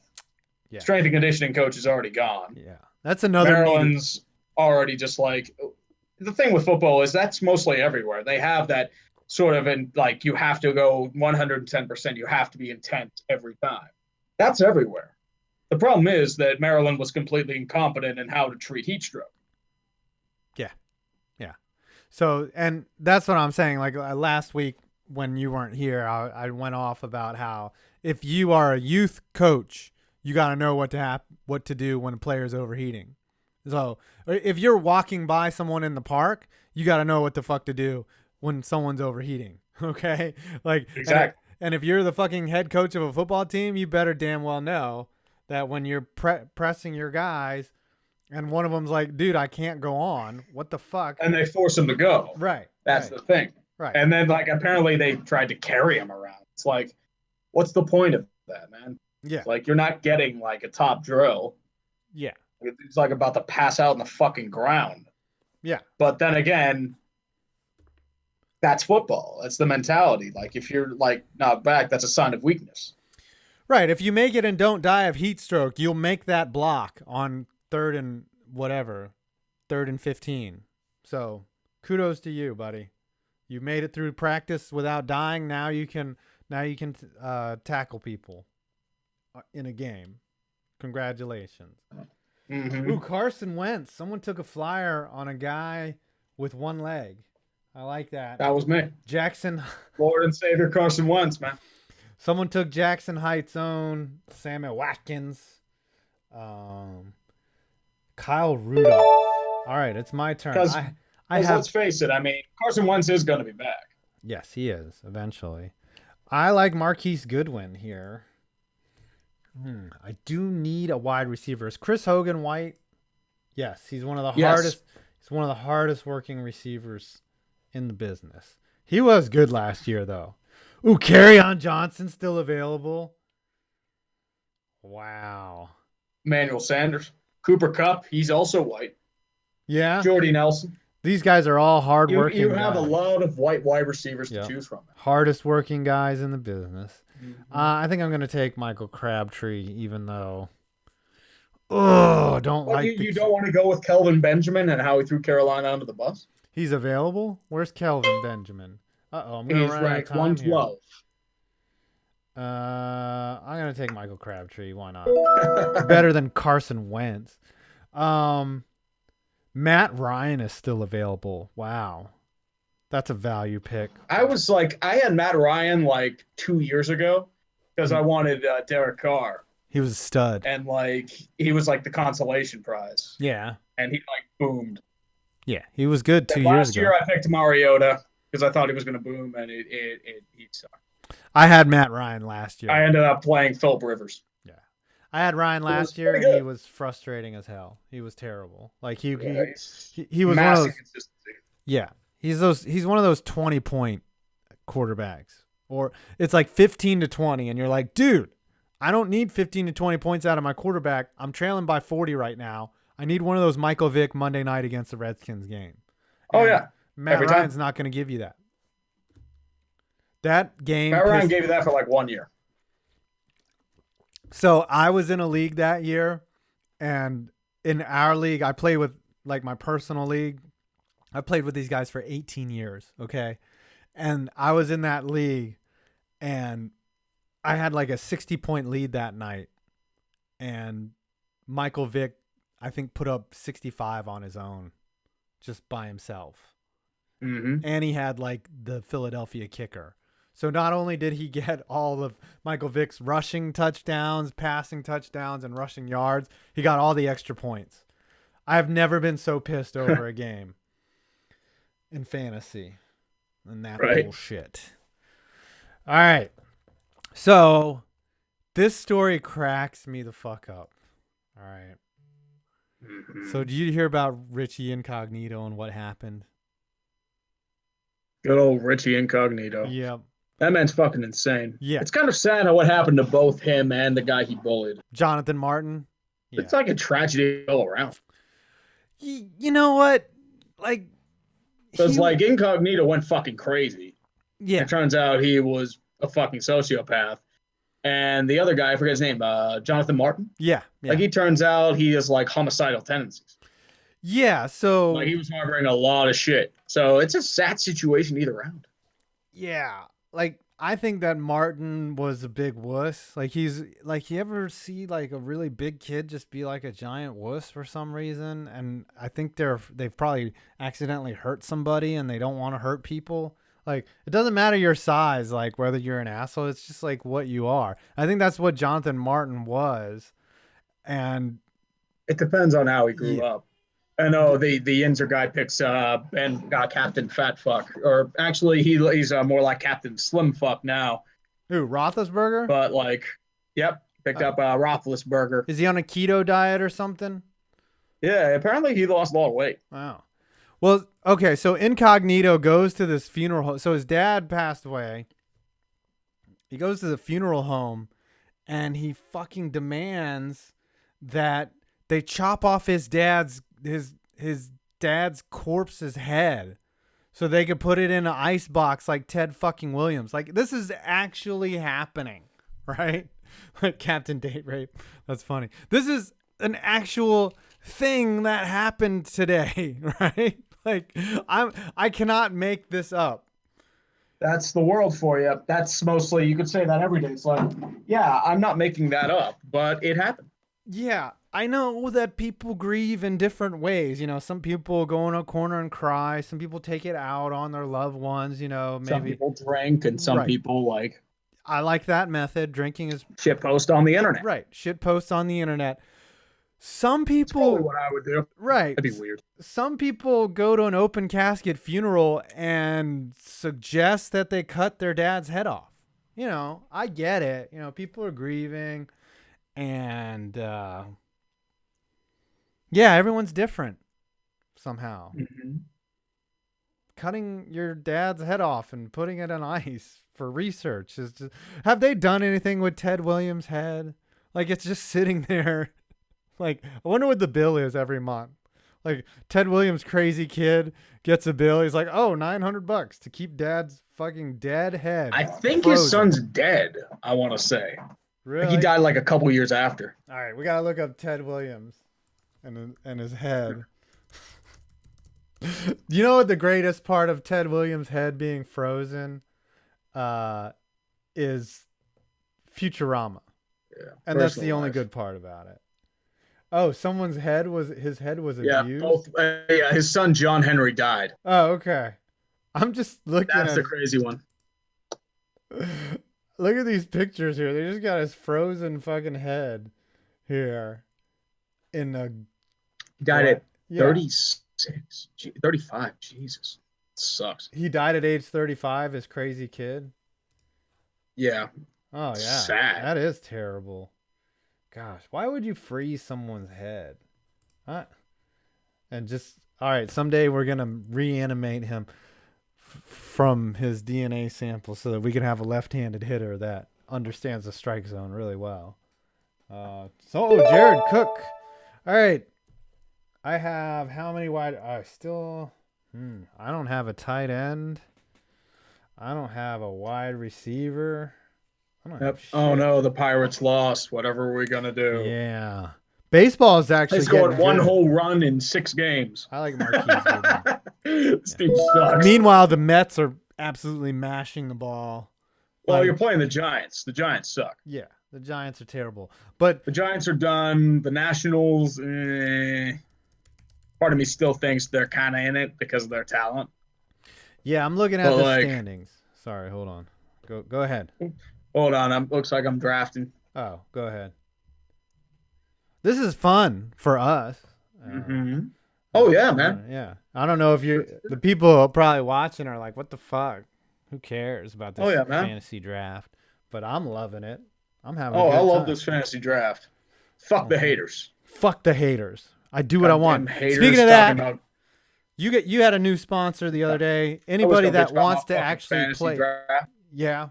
Yeah. Strength and conditioning coach is already gone. Yeah. That's another Maryland's already just like the thing with football is that's mostly everywhere. They have that sort of like you have to go 110%. You have to be intent every time. That's everywhere. The problem is that Maryland was completely incompetent in how to treat heat stroke. Yeah. So, and that's what I'm saying. Like last week when you weren't here, I went off about how if you are a youth coach, you got to know what to do when a player's overheating. So if you're walking by someone in the park, you got to know what the fuck to do when someone's overheating. Okay. Like, exactly. And if you're the fucking head coach of a football team, you better damn well know that when you're pressing your guys and one of them's like, dude, I can't go on. What the fuck? And they force him to go. Right. That's right, the thing. Right. And then, like, apparently they tried to carry him around. It's like, what's the point of that, man? Yeah. It's like, you're not getting, like, a top drill. Yeah. It's like about to pass out in the fucking ground. Yeah. But then again, that's football. That's the mentality. Like, if you're, like, not back, that's a sign of weakness. Right. If you make it and don't die of heat stroke, you'll make that block on 3rd and whatever, 3rd and 15. So kudos to you, buddy. You made it through practice without dying. Now you can tackle people in a game. Congratulations. Mm-hmm. Ooh, Carson Wentz. Someone took a flyer on a guy with one leg. I like that. That was me. Jackson. Lord and Savior Carson Wentz, man. Someone took Jackson Heights' own Sammy Watkins. Kyle Rudolph. All right, it's my turn. Let's face it. I mean, Carson Wentz is going to be back. Yes, he is eventually. I like Marquise Goodwin here. I do need a wide receiver. Is Chris Hogan white? Yes, he's one of the hardest. He's one of the hardest working receivers in the business. He was good last year, though. Ooh, Kerryon Johnson still available. Wow. Emmanuel Sanders. Cooper Kupp, he's also white. Yeah. Jordy Nelson. These guys are all hardworking. You have a lot of white wide receivers to choose from. Hardest working guys in the business. Mm-hmm. I think I'm going to take Michael Crabtree, even though. Oh, don't like. You don't want to go with Kelvin Benjamin and how he threw Carolina under the bus? He's available? Where's Kelvin Benjamin? I'm He's ranked 112. I'm gonna take Michael Crabtree. Why not? Better than Carson Wentz. Matt Ryan is still available. Wow, that's a value pick. I had Matt Ryan like 2 years ago because I wanted Derek Carr. He was a stud, and like he was like the consolation prize. Yeah, and he like boomed. Yeah, he was good 2 years ago. Last year I picked Mariota because I thought he was going to boom, and he sucked. I had Matt Ryan last year. I ended up playing Philip Rivers. Yeah, I had Ryan last year, and he was frustrating as hell. He was terrible. Like he was one of those. Consistency. Yeah, he's one of those 20-point quarterbacks, or it's like 15 to 20, and you're like, dude, I don't need 15 to 20 points out of my quarterback. I'm trailing by 40 right now. I need one of those Michael Vick Monday night against the Redskins game. Oh, yeah. Matt Ryan's not going to give you that. That game. Matt Ryan gave you that for like 1 year. So I was in a league that year, and in our league, I played with like my personal league. I played with these guys for 18 years. Okay. And I was in that league, and I had like a 60-point lead that night, and Michael Vick, I think, put up 65 on his own just by himself. Mm-hmm. And he had like the Philadelphia kicker. So not only did he get all of Michael Vick's rushing touchdowns, passing touchdowns, and rushing yards, he got all the extra points. I've never been so pissed over a game in fantasy than that bullshit. All right. So this story cracks me the fuck up. All right. Mm-hmm. So did you hear about Richie Incognito and what happened? Good old Richie Incognito. Yep. That man's fucking insane. Yeah. It's kind of sad how what happened to both him and the guy he bullied. Jonathan Martin. Yeah. It's like a tragedy all around. You know what? Like, because like Incognito went fucking crazy. Yeah. It turns out he was a fucking sociopath. And the other guy, I forget his name, Jonathan Martin. Yeah. Like, he turns out he has like homicidal tendencies. Yeah. So like, he was harboring a lot of shit. So it's a sad situation either round. Yeah. Like, I think that Martin was a big wuss. Like, he's like, you ever see like a really big kid just be like a giant wuss for some reason? And I think they've probably accidentally hurt somebody and they don't want to hurt people. Like, it doesn't matter your size, like whether you're an asshole. It's just like what you are. I think that's what Jonathan Martin was. And it depends on how he grew up. I know the Yinzer guy picks Ben Captain Fat Fuck, or actually he's more like Captain Slim Fuck now. Who, Roethlisberger? but like, yep, picked up Roethlisberger. Is he on a keto diet or something? Yeah, apparently he lost a lot of weight. Wow. Well, okay, so Incognito goes to this funeral home. So his dad passed away. He goes to the funeral home and he fucking demands that they chop off his dad's corpse's head so they could put it in an ice box like Ted fucking Williams. Like, this is actually happening, right? Like Captain Date Rape. That's funny. This is an actual thing that happened today, right? Like, I cannot make this up. That's the world for you. That's mostly, you could say that every day. It's like, yeah, I'm not making that up, but it happened. Yeah, I know that people grieve in different ways. You know, some people go in a corner and cry. Some people take it out on their loved ones. You know, maybe Some people drink, and some Right. people like I like that method. Drinking is shit post on the internet. right. Shit posts on the internet. Some That's probably people, what I would do. right. That'd be weird. Some people go to an open casket funeral and suggest that they cut their dad's head off. You know, I get it. You know, people are grieving and yeah, everyone's different somehow. Mm-hmm. Cutting your dad's head off and putting it on ice for research is just, have they done anything with Ted Williams' head? Like, it's just sitting there. Like, I wonder what the bill is every month. Like, Ted Williams' crazy kid gets a bill. He's like, oh, $900 to keep dad's fucking dead head. I think frozen. his son's dead, I want to say. Really? Like he died like a couple years after. All right, we got to look up Ted Williams and his head. You know what the greatest part of Ted Williams' head being frozen is Futurama. Yeah, And that's the only good part about it. Oh, someone's head was abused? Yeah, his son John Henry died. Oh, okay. I'm just looking That's at the crazy one. Look at these pictures here. They just got his frozen fucking head here in a Died at yeah. 36, 35. Jesus. It sucks. He died at age 35, his crazy kid. Yeah. Oh, yeah. Sad. That is terrible. Gosh, why would you freeze someone's head? And just, all right, someday we're going to reanimate him from his DNA sample so that we can have a left-handed hitter that understands the strike zone really well. Jared Cook. All right. I have how many wide? I don't have a tight end. I don't have a wide receiver. Yep. Oh no, the Pirates lost. Whatever we're gonna do. Yeah. Baseball is actually They scored getting one good. whole run in 6 games. I like Marquise. This team sucks. Meanwhile, the Mets are absolutely mashing the ball. Well, you're playing the Giants. The Giants suck. Yeah, the Giants are terrible. But the Giants are done. The Nationals, part of me still thinks they're kind of in it because of their talent. Yeah, I'm looking at the standings. Sorry, hold on. Go ahead. Hold on. Looks like I'm drafting. Oh, go ahead. This is fun for us. Mm-hmm. Oh, yeah, man. Yeah. I don't know if the people probably watching are like, what the fuck? Who cares about this fantasy draft? But I'm loving it. I'm having a good time. I love this fantasy draft. Fuck the haters. Fuck the haters. I do what I want. Speaking of that, you had a new sponsor the other day. Anybody that wants to actually play. Draft. Yeah.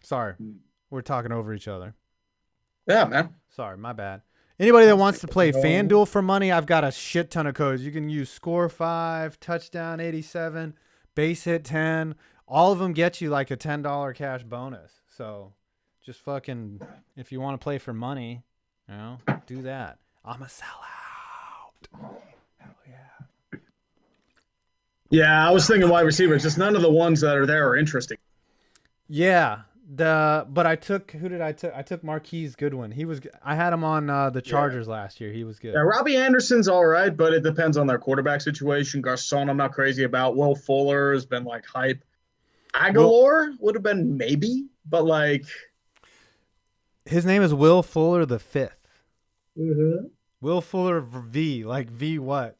Sorry. We're talking over each other. Yeah, man. Sorry, my bad. Anybody that wants to play FanDuel for money, I've got a shit ton of codes. You can use Score 5, Touchdown 87, Base Hit 10. All of them get you like a $10 cash bonus. So just fucking, if you want to play for money, do that. I'm a sellout. Hell yeah. Yeah, I was thinking wide receivers. Just none of the ones that are there are interesting. Yeah. But I took I took Marquise Goodwin. I had him on the Chargers last year. He was good. Yeah, Robbie Anderson's all right, but it depends on their quarterback situation. Garcon, I'm not crazy about. Will Fuller has been like hype. Aguilar would have been maybe, but like his name is Will Fuller the fifth. Mm-hmm. Will Fuller V, like V what?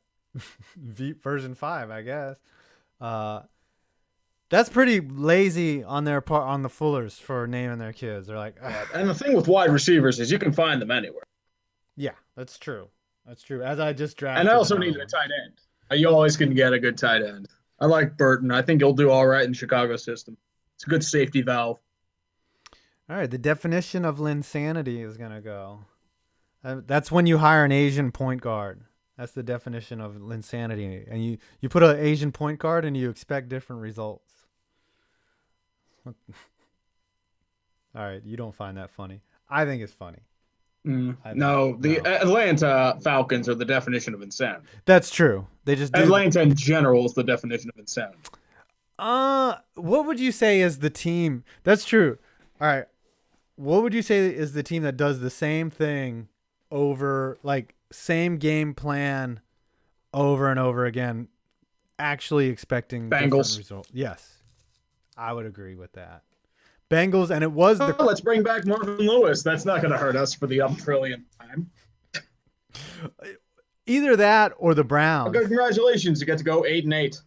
V version 5, I guess. That's pretty lazy on their part, on the Fullers, for naming their kids. They're like, "Ugh." And the thing with wide receivers is you can find them anywhere. Yeah, that's true. That's true. As I just drafted. And I also another needed a one. tight end. You always can get a good tight end. I like Burton. I think he'll do all right in Chicago system. It's a good safety valve. All right, the definition of Linsanity is gonna go. That's when you hire an Asian point guard. That's the definition of Linsanity, and you put an Asian point guard and you expect different results. All right, you don't find that funny. I think it's funny. No, the Atlanta Falcons are the definition of insanity. That's true. They just do Atlanta in general is the definition of insanity. what would you say is the team? That's true. All right. What would you say is the team that does the same thing over, like, same game plan over and over again, actually expecting different Bengals. results? Yes. I would agree with that. Bengals, and it was the Let's bring back Marvin Lewis. That's not going to hurt us for the trillionth time. either that or the Browns. Okay, congratulations, you get to go 8-8.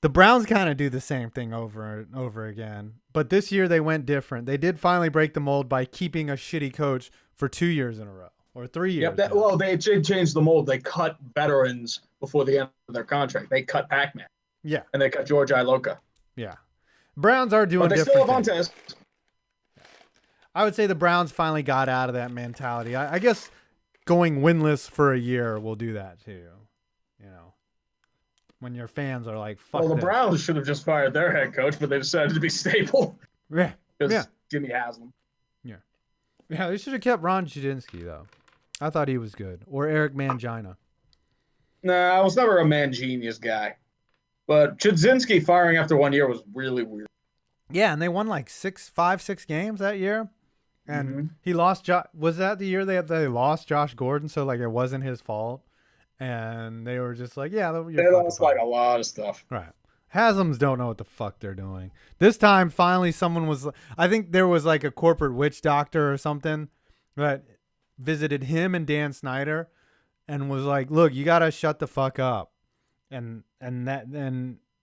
The Browns kind of do the same thing over and over again. But this year they went different. They did finally break the mold by keeping a shitty coach for 2 years in a row. Or 3 years. Yep. Well, they changed the mold. They cut veterans before the end of their contract. They cut Pac-Man. Yeah. And they cut George Iloka. Yeah. Browns are doing But they different still have things. Montez. I would say the Browns finally got out of that mentality. I guess going winless for a year will do that too. You know, when your fans are like, fuck Well, the this. Browns should have just fired their head coach, but they decided to be stable. Yeah. Because Yeah. Jimmy Haslam. Yeah, they should have kept Ron Judinsky, though. I thought he was good. Or Eric Mangina. Nah, I was never a man genius guy. But Chudzinski firing after 1 year was really weird. Yeah, and they won like 6 games that year. And he lost was that the year they lost Josh Gordon, so like it wasn't his fault. And they were just like, yeah, They lost like a lot of stuff. right. Haslam's don't know what the fuck they're doing. This time, finally, someone was. I think there was like a corporate witch doctor or something that visited him and Dan Snyder, and was like, "Look, you gotta shut the fuck up," and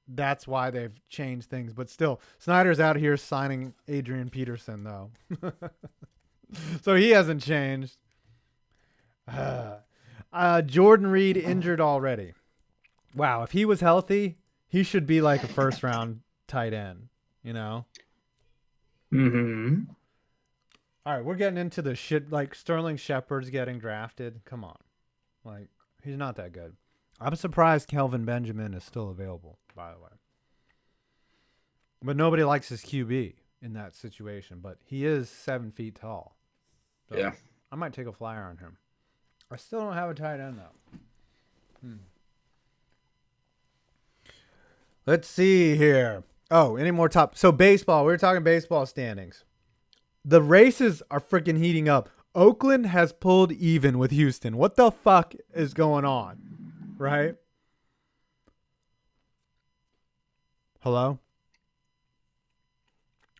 that's why they've changed things. But still, Snyder's out here signing Adrian Peterson though, so he hasn't changed. Jordan Reed injured already. Wow, if he was healthy, he should be like a first round tight end, you know? Mm-hmm. All right, we're getting into the shit. Like Sterling Shepard's getting drafted. Come on. Like, he's not that good. I'm surprised Kelvin Benjamin is still available, by the way. But nobody likes his QB in that situation. But he is 7 feet tall. So Yeah. I might take a flyer on him. I still don't have a tight end, though. Let's see here. Oh, any more top? So baseball. We were talking baseball standings. The races are freaking heating up. Oakland has pulled even with Houston. What the fuck is going on? Right? Hello?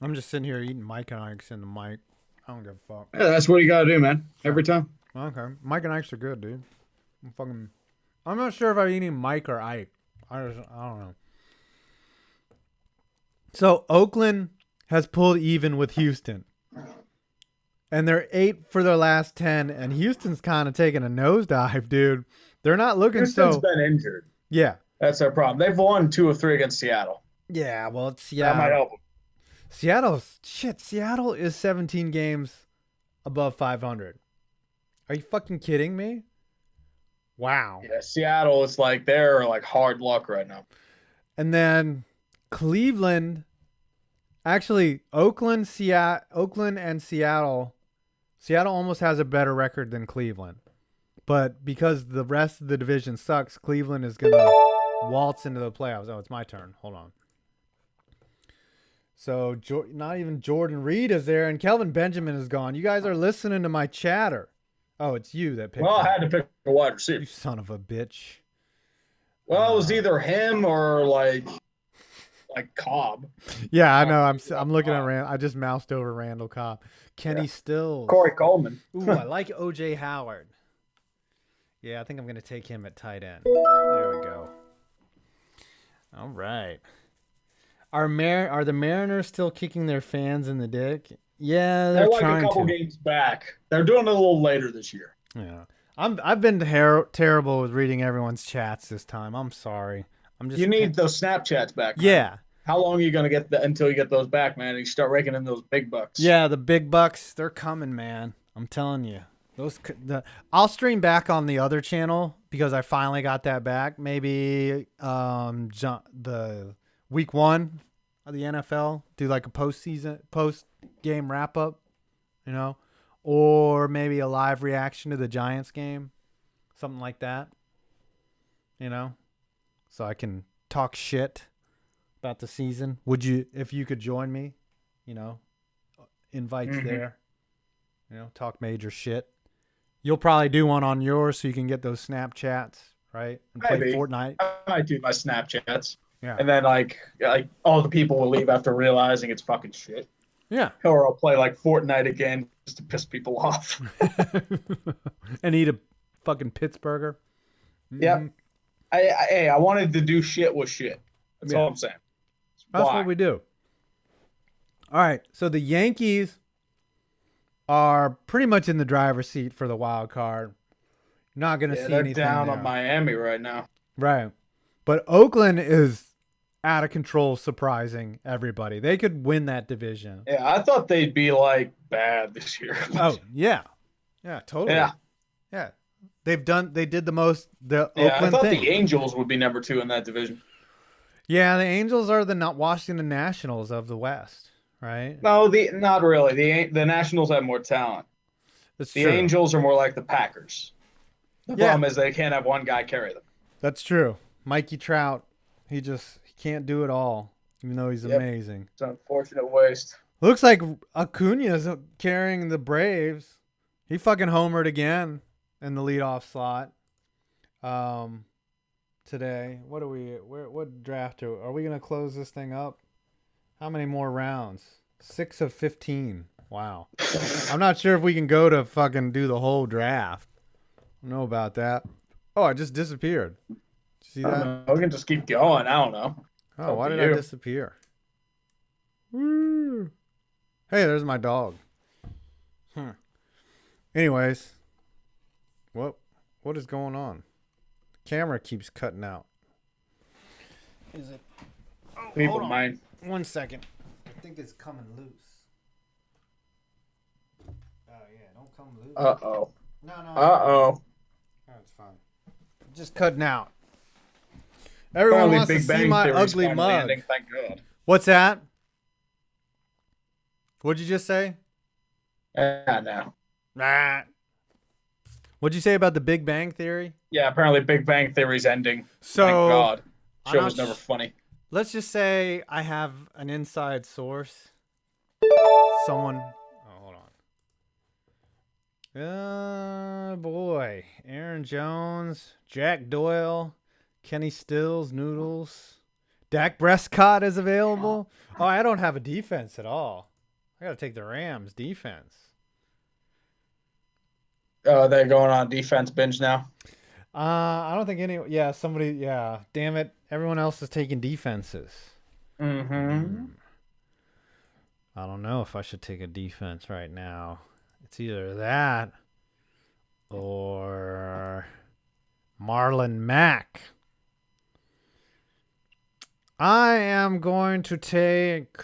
I'm just sitting here eating Mike and Ike's in the mic. I don't give a fuck. Yeah, that's what you got to do, man. Every time. Okay. Mike and Ike's are good, dude. I'm not sure if I'm eating Mike or Ike. I don't know. So Oakland has pulled even with Houston. And they're 8 for their last 10, and Houston's kind of taking a nosedive, dude. They're not looking Houston's so. been injured. Yeah. That's their problem. They've won 2 of 3 against Seattle. Yeah, well, it's That might help them. Seattle is 17 games above 500. Are you fucking kidding me? Wow. Yeah, Seattle is like they're like hard luck right now. And then Cleveland, actually Oakland and Seattle. Seattle almost has a better record than Cleveland. But because the rest of the division sucks, Cleveland is going to waltz into the playoffs. Oh, it's my turn. Hold on. So not even Jordan Reed is there, and Kelvin Benjamin is gone. You guys are listening to my chatter. Oh, it's you that picked. Well, I him. had to pick a wide You receiver. son of a bitch. Well, it was either him or like Cobb. Yeah, I know. I'm looking at Randall. I just moused over Randall Cobb. Kenny Stills. Corey Coleman. Ooh, I like OJ Howard. Yeah, I think I'm going to take him at tight end. There we go. All right. Are the Mariners still kicking their fans in the dick? Yeah, they're They're like a trying couple to. games back. They're doing it a little later this year. Yeah, I've been terrible with reading everyone's chats this time. I'm sorry. I'm just You need those Snapchats back, man. yeah. How long are you gonna get until you get those back, man? And you start raking in those big bucks. Yeah, the big bucks, they're coming, man. I'm telling you. I'll stream back on the other channel because I finally got that back. Maybe the week 1 of the NFL, do like a post game wrap up, or maybe a live reaction to the Giants game, something like that, so I can talk shit about the season. Would you, if you could join me, invites there, talk major shit. You'll probably do one on yours so you can get those Snapchats, right? And play Fortnite. I might do my Snapchats. Yeah. And then like all the people will leave after realizing it's fucking shit. Yeah. Or I'll play like Fortnite again just to piss people off. And eat a fucking Pittsburgher. Yep. I wanted to do shit with shit. That's all I'm saying. That's what we do. All right. So the Yankees are pretty much in the driver's seat for the wild card. Not going to see anything down there. on Miami right now. Right. But Oakland is out of control, surprising everybody. They could win that division. Yeah, I thought they'd be like bad this year. Oh, yeah. Yeah, totally. Yeah. They did the most Oakland I thought thing. the Angels would be number 2 in that division. Yeah, the Angels are the Washington Nationals of the West, right? No, not really. The Nationals have more talent. That's The true. Angels are more like the Packers. The problem is they can't have one guy carry them. That's true. Mikey Trout, he can't do it all, even though he's amazing. It's an unfortunate waste. Looks like Acuna's carrying the Braves. He fucking homered again in the leadoff slot. Today, what draft are we gonna close this thing up? How many more rounds? 6 of 15. Wow. I'm not sure if we can go to fucking do the whole draft. I don't know about that. Oh, I just disappeared. Did you see that? We can just keep going. I don't know. Oh, why did I disappear? Woo. Hey, there's my dog. Anyways, what is going on? The camera keeps cutting out. Is it? Oh, People mind. 1 second. I think it's coming loose. Oh yeah, don't come loose. Uh-oh. No. Uh-oh. That's fine. Just cutting out. Everyone wants Big to Bang see my Theory's ugly finally mug. ending, thank God. What's that? What'd you just say? No. What'd you say about the Big Bang Theory? Yeah, apparently Big Bang Theory's ending. So, thank God. I'm Show not was never funny. Let's just say I have an inside source. Someone. Oh, hold on. Boy. Aaron Jones, Jack Doyle, Kenny Stills, Noodles. Dak Prescott is available. Oh, I don't have a defense at all. I got to take the Rams defense. They're going on defense binge now. I don't think somebody. Yeah, damn it. Everyone else is taking defenses. Mm-hmm. I don't know if I should take a defense right now. It's either that or Marlon Mack. I am going to take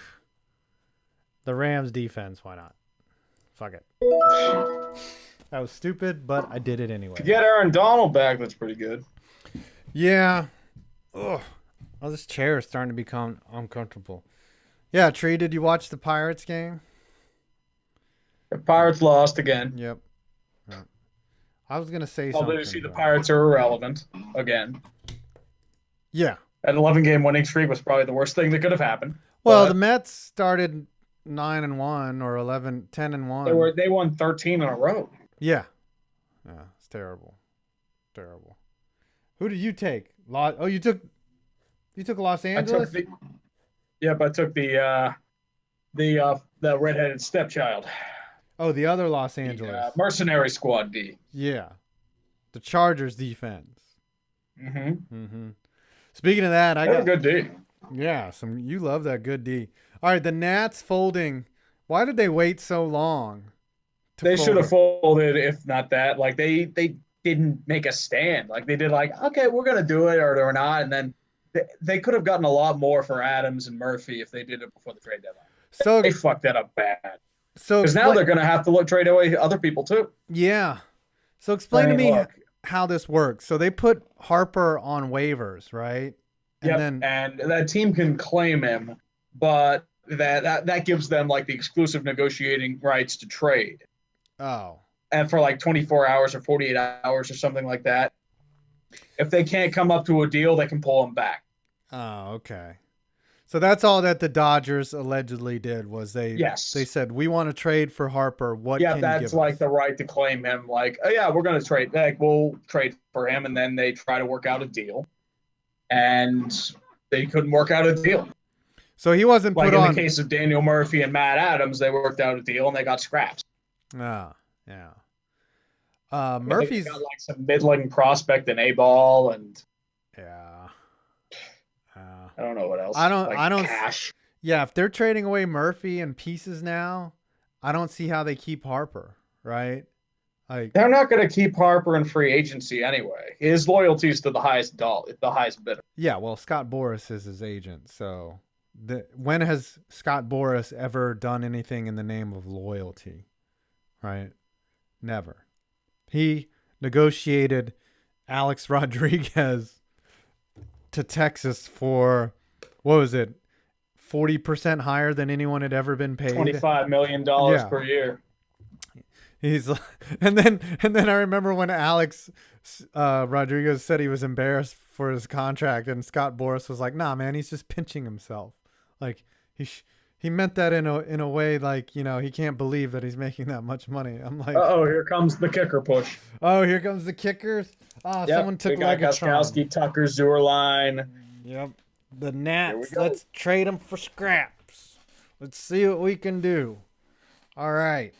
the Rams defense. Why not? Fuck it. That was stupid, but I did it anyway. To get Aaron Donald back, that's pretty good. Yeah. Ugh. Oh, this chair is starting to become uncomfortable. Yeah, Tree, did you watch the Pirates game? The Pirates lost again. Yep. I was going to say Although something. you see the Pirates are irrelevant again. Yeah. An 11-game winning streak was probably the worst thing that could have happened. Well, but the Mets started 9-1 or 10-1. They won 13 in a row. Yeah. Yeah, it's terrible. Terrible. Who did you take? You took Los Angeles? I took the redheaded stepchild. Oh, the other Los Angeles. The, mercenary squad D. Yeah. The Chargers defense. Mm-hmm. Mm-hmm. Speaking of that, I got a good D. Yeah, you love that good D. All right, the Nats folding. Why did they wait so long to They should fold have it? folded if not that. Like they didn't make a stand. Like they did like, okay, we're gonna do it or not. And then they could have gotten a lot more for Adams and Murphy if they did it before the trade deadline. So They fucked that up bad. so Because now explain. they're gonna have to trade away other people too. Yeah. So I explain to mean, me look, how this works. So they put Harper on waivers, right? And yep, then and that team can claim him, but that gives them like the exclusive negotiating rights to trade. oh. And for like 24 hours or 48 hours or something like that. If they can't come up to a deal, they can pull him back. Oh, okay. So that's all that the Dodgers allegedly did was they Yes. said we want to trade for Harper. What Yeah, can you that's give like us? the right to claim him. Like, oh yeah, we're gonna trade. Like, we'll trade for him, and then they try to work out a deal, and they couldn't work out a deal. So he wasn't Like put in the on. case of Daniel Murphy and Matt Adams, they worked out a deal and they got scraps. Oh, yeah. I think they Murphy's. got like some middling prospect in A ball, and Yeah. I don't know what else. I Like don't. cash. Yeah, if they're trading away Murphy and pieces now, I don't see how they keep Harper, right? Like, They're not going to keep Harper in free agency anyway. His loyalty is to the highest bidder. yeah, well, Scott Boras is his agent, so when has Scott Boras ever done anything in the name of loyalty, right? Never. He negotiated Alex Rodriguez to Texas for, what was it, 40% higher than anyone had ever been paid. $25 million Yeah. per year. He's and then I remember when Alex Rodriguez said he was embarrassed for his contract, and Scott Boras was like, "Nah, man, he's just pinching himself. Like he meant that in a way like, you know, he can't believe that he's making that much money." I'm like, Oh, here comes the kicker push. "Oh, here comes the kickers. Ah, Yep, someone took we got Legatron." Gostkowski, Tucker, Zurline. Yep. The Here we Nats. go. Let's trade them for scraps. Let's see what we can do. All right.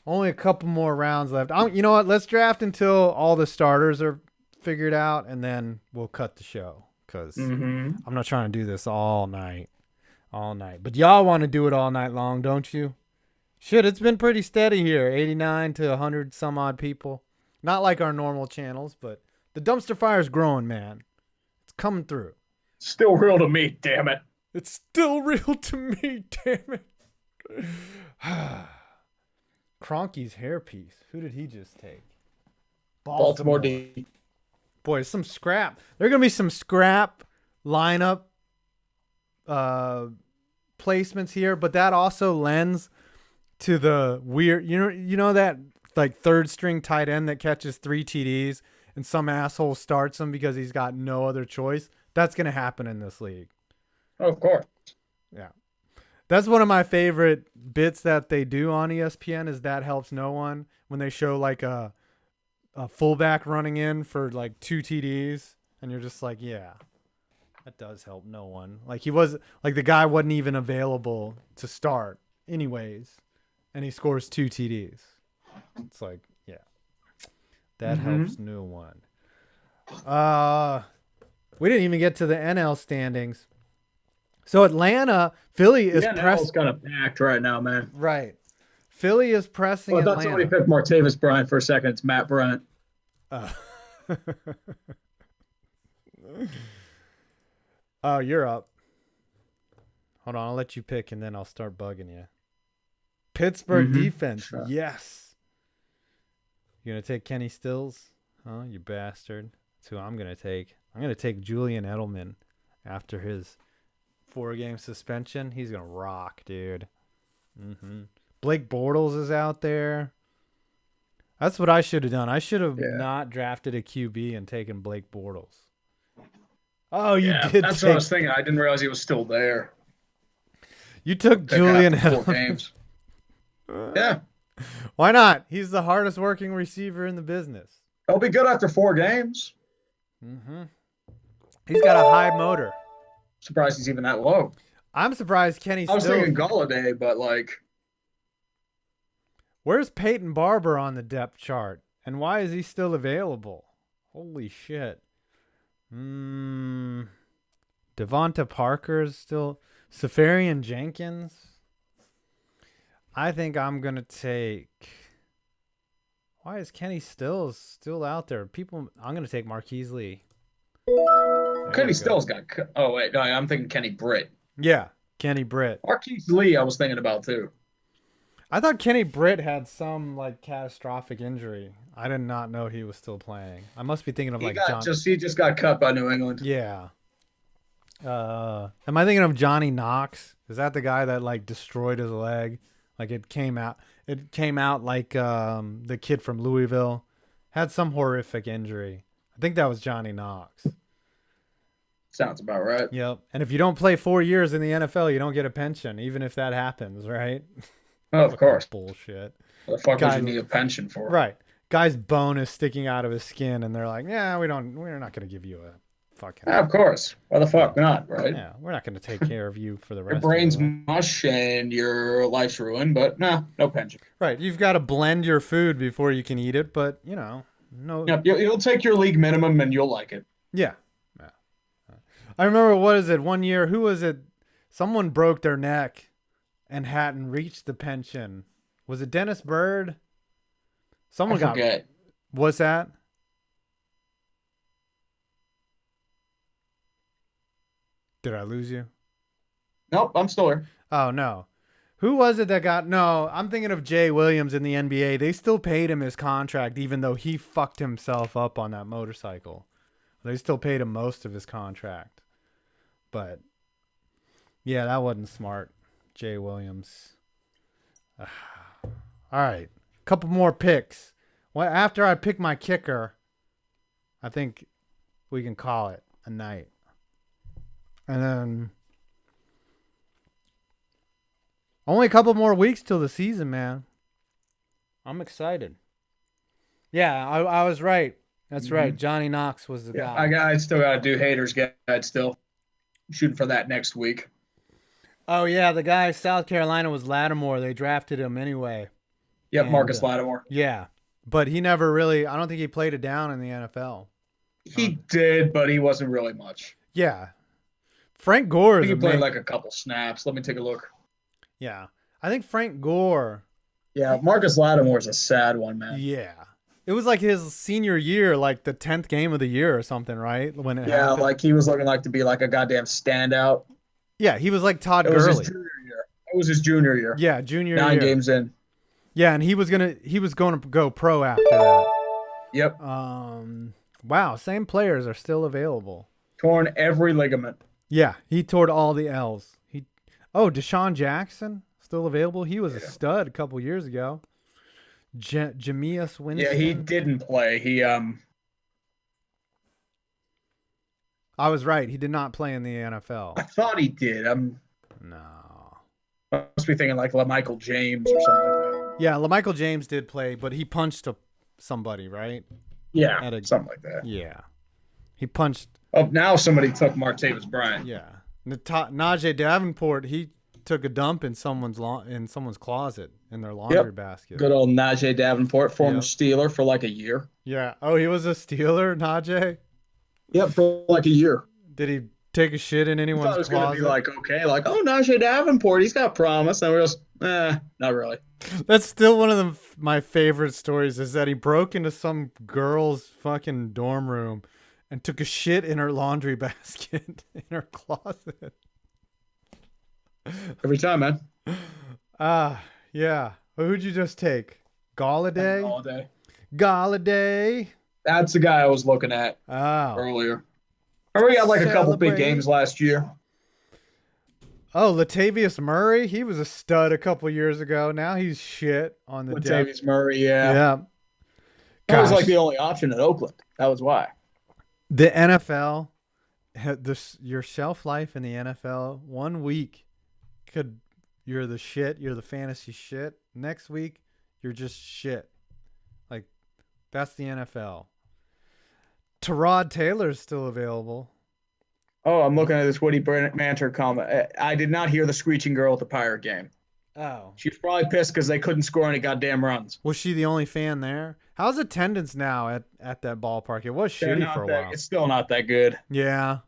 Only a couple more rounds left. You know what? Let's draft until all the starters are figured out, and then we'll cut the show. Because I'm not trying to do this all night. All night. But y'all want to do it all night long, don't you? Shit, it's been pretty steady here. 89 to 100 some odd people. Not like our normal channels, but the dumpster fire's growing, man. It's coming through. Still real to me, damn it. It's still real to me, damn it. Cronky's hairpiece. Who did he just take? Baltimore D. Boy, some scrap. There are going to be some scrap lineup placements here, but that also lends to the weird, you know that like third string tight end that catches 3 TDs and some asshole starts him because he's got no other choice. That's going to happen in this league. Oh, of course. Yeah. That's one of my favorite bits that they do on ESPN is That Helps No One, when they show like a fullback running in for like 2 TDs, and you're just like, yeah, that does help no one. Like the guy wasn't even available to start anyways, and he scores 2 TDs. It's like, yeah, that helps no one. We didn't even get to the NL standings. So Philly is pressing. It's kind of packed right now, man. Right. Philly is pressing I thought Atlanta. somebody picked Martavis Bryant for a second. It's Matt Bryant. Oh, you're up. Hold on, I'll let you pick and then I'll start bugging you. Pittsburgh defense. Sure. Yes. You gonna take Kenny Stills? Huh, you bastard. That's who I'm gonna take. I'm gonna take Julian Edelman after his 4-game suspension. He's gonna rock, dude. Blake Bortles is out there. That's what I should have done. I should have not drafted a QB and taken Blake Bortles. Oh, you did. That's what I was thinking. I didn't realize he was still there. You took Julian Edelman. 4 games. Yeah. Why not? He's the hardest working receiver in the business. He'll be good after 4 games. He's got a high motor. Surprised he's even that low. I'm surprised Kenny Stills. I was thinking Galladay, but like. Where's Peyton Barber on the depth chart? And why is he still available? Holy shit. Devonta Parker's still. Safarian Jenkins. I think I'm going to take. Why is Kenny Stills still out there? I'm going to take Marquise Lee. Kenny Stills got. Oh wait, no, I'm thinking Kenny Britt. Yeah, Kenny Britt. Marquise Lee, I was thinking about too. I thought Kenny Britt had some like catastrophic injury. I did not know he was still playing. I must be thinking of He just got cut by New England. Yeah. Am I thinking of Johnny Knox? Is that the guy that like destroyed his leg? Like it came out like the kid from Louisville had some horrific injury. I think that was Johnny Knox. Sounds about right. Yep. And if you don't play 4 years in the NFL, you don't get a pension, even if that happens, right? Oh, of course. Bullshit. What the fuck would you need a pension for? Right. Guy's bone is sticking out of his skin, and they're like, "Yeah, we're not going to give you a fucking." Yeah, of course. Why the fuck not, right? Yeah, we're not going to take care of you for the rest. Your brain's mush and your life's ruined, but no pension. Right. You've got to blend your food before you can eat it, but no. Yep, you'll take your league minimum and you'll like it. Yeah. I remember, what is it? 1 year, who was it? Someone broke their neck and hadn't reached the pension. Was it Dennis Bird? Someone got. What's that? Did I lose you? Nope, I'm still here. Oh, no. Who was it that got... No, I'm thinking of Jay Williams in the NBA. They still paid him his contract, even though he fucked himself up on that motorcycle. They still paid him most of his contract. But, yeah, that wasn't smart. Jay Williams. All right. Couple more picks. Well, after I pick my kicker, I think we can call it a night. And then only a couple more weeks till the season, man. I'm excited. Yeah, I was right. That's right. Johnny Knox was the guy. I still got to do haters guide still. Shooting for that next week. Oh, yeah. The guy South Carolina was Lattimore. They drafted him anyway. Yep, Marcus Lattimore. Yeah. But he never really, I don't think he played it down in the NFL. He did, but he wasn't really much. Yeah. Frank Gore is he played like a couple snaps. Let me take a look. Yeah. I think Frank Gore. Yeah, Marcus Lattimore is a sad one, man. Yeah. It was like his senior year, like the 10th game of the year or something, right? When it happened. Like he was looking like to be like a goddamn standout. Yeah, he was like Todd Gurley. It was his junior year. It was his junior year. Yeah, junior 9 year. games in. Yeah, and he was going to go pro after that. Yep. Wow, same players are still available. Torn every ligament. Yeah, he tore all the L's. Deshaun Jackson still available. He was a stud a couple years ago. Jameis Winston. Yeah, he didn't play. I was right. He did not play in the NFL. I thought he did. No. I must be thinking like LaMichael James or something like that. Yeah, LaMichael James did play, but he punched somebody, right? Yeah, something like that. Yeah. He punched. Oh, now somebody took Martavis Bryant. Yeah. Najee Davenport, he took a dump in someone's closet in their laundry basket. Good old Najee Davenport, former Steeler for like a year. Yeah. Oh, he was a Steeler, Najee? Yep, for like a year. Did he take a shit in anyone's closet? I was going to be like, okay, like, oh, Najee Davenport, he's got promise. And we're just, not really. That's still one of my favorite stories, is that he broke into some girl's fucking dorm room and took a shit in her laundry basket in her closet. Every time, man. Yeah. Who'd you just take? Galladay? Galladay. Galladay. That's the guy I was looking at earlier. Remember he had like a couple big games last year? Oh, Latavius Murray? He was a stud a couple years ago. Now he's shit on the Latavius Murray, yeah. Yeah. That was like the only option at Oakland. That was why. The NFL, your shelf life in the NFL, 1 week you're the shit, you're the fantasy shit. Next week, you're just shit. Like, that's the NFL. Tyrod Taylor's still available. Oh, I'm looking at this Woody Manter comment. I did not hear the screeching girl at the Pirate game. Oh. She was probably pissed because they couldn't score any goddamn runs. Was she the only fan there? How's attendance now at that ballpark? It was shitty for a while. It's still not that good. Yeah.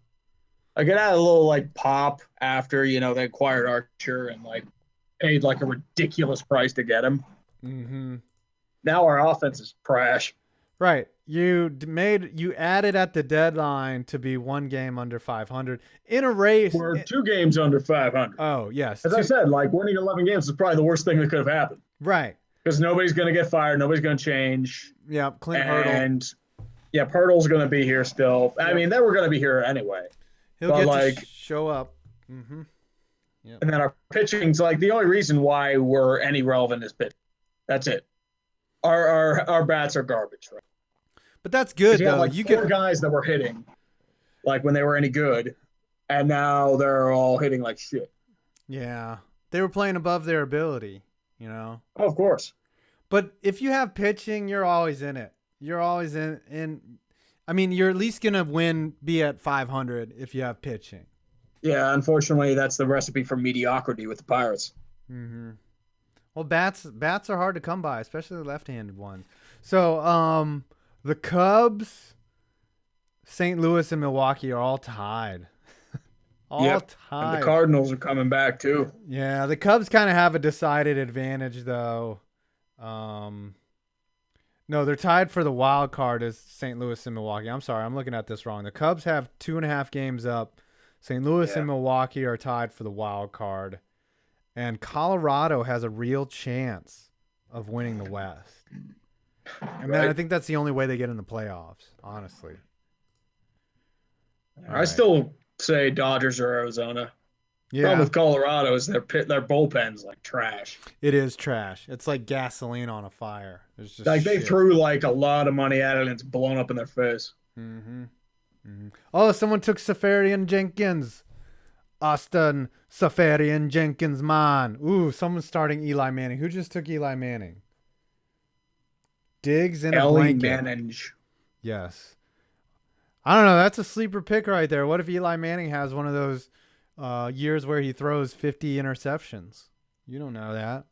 Like it had a little like pop after they acquired Archer and like paid like a ridiculous price to get him. Mm-hmm. Now our offense is trash. Right. You added at the deadline to be one game under 500 in a race. We're 2 games under 500. Oh, yes. As I said, like winning 11 games is probably the worst thing that could have happened Right. because nobody's going to get fired, nobody's going to change, Yep. Clint Hurdle. and yeah, Pirtle's going to be here still. I mean, they were going to be here anyway. He'll but get like, to show up. Mm-hmm. Yep. And then our pitching's like the only reason why we're any relevant is pitching. That's it. Our bats are garbage, right? But that's good though. Like four guys that were hitting, like when they were any good, and now they're all hitting like shit. Yeah, they were playing above their ability, Oh, of course. But if you have pitching, you're always in it. You're always in. I mean, you're at least gonna be at 500 if you have pitching. Yeah, unfortunately, that's the recipe for mediocrity with the Pirates. Mm-hmm. Well, bats are hard to come by, especially the left-handed ones. So, the Cubs, St. Louis, and Milwaukee are all tied. Tied. And the Cardinals are coming back too. Yeah, the Cubs kind of have a decided advantage though. No, they're tied for the wild card as St. Louis and Milwaukee. I'm sorry, I'm looking at this wrong. The Cubs have 2.5 games up. St. Louis and Milwaukee are tied for the wild card. And Colorado has a real chance of winning the West. And man, I think that's the only way they get in the playoffs, honestly. I still say Dodgers or Arizona. Yeah. Problem with Colorado is their bullpen's like trash. It is trash. It's like gasoline on a fire. It's just like they threw like a lot of money at it and it's blown up in their face. Mm-hmm. Mm-hmm. Oh, someone took Safarian Jenkins. Austin Safarian Jenkins, man. Ooh, someone's starting Eli Manning. Who just took Eli Manning? Diggs in a blanket. Manning. Yes. I don't know. That's a sleeper pick right there. What if Eli Manning has one of those years where he throws 50 interceptions? You don't know that.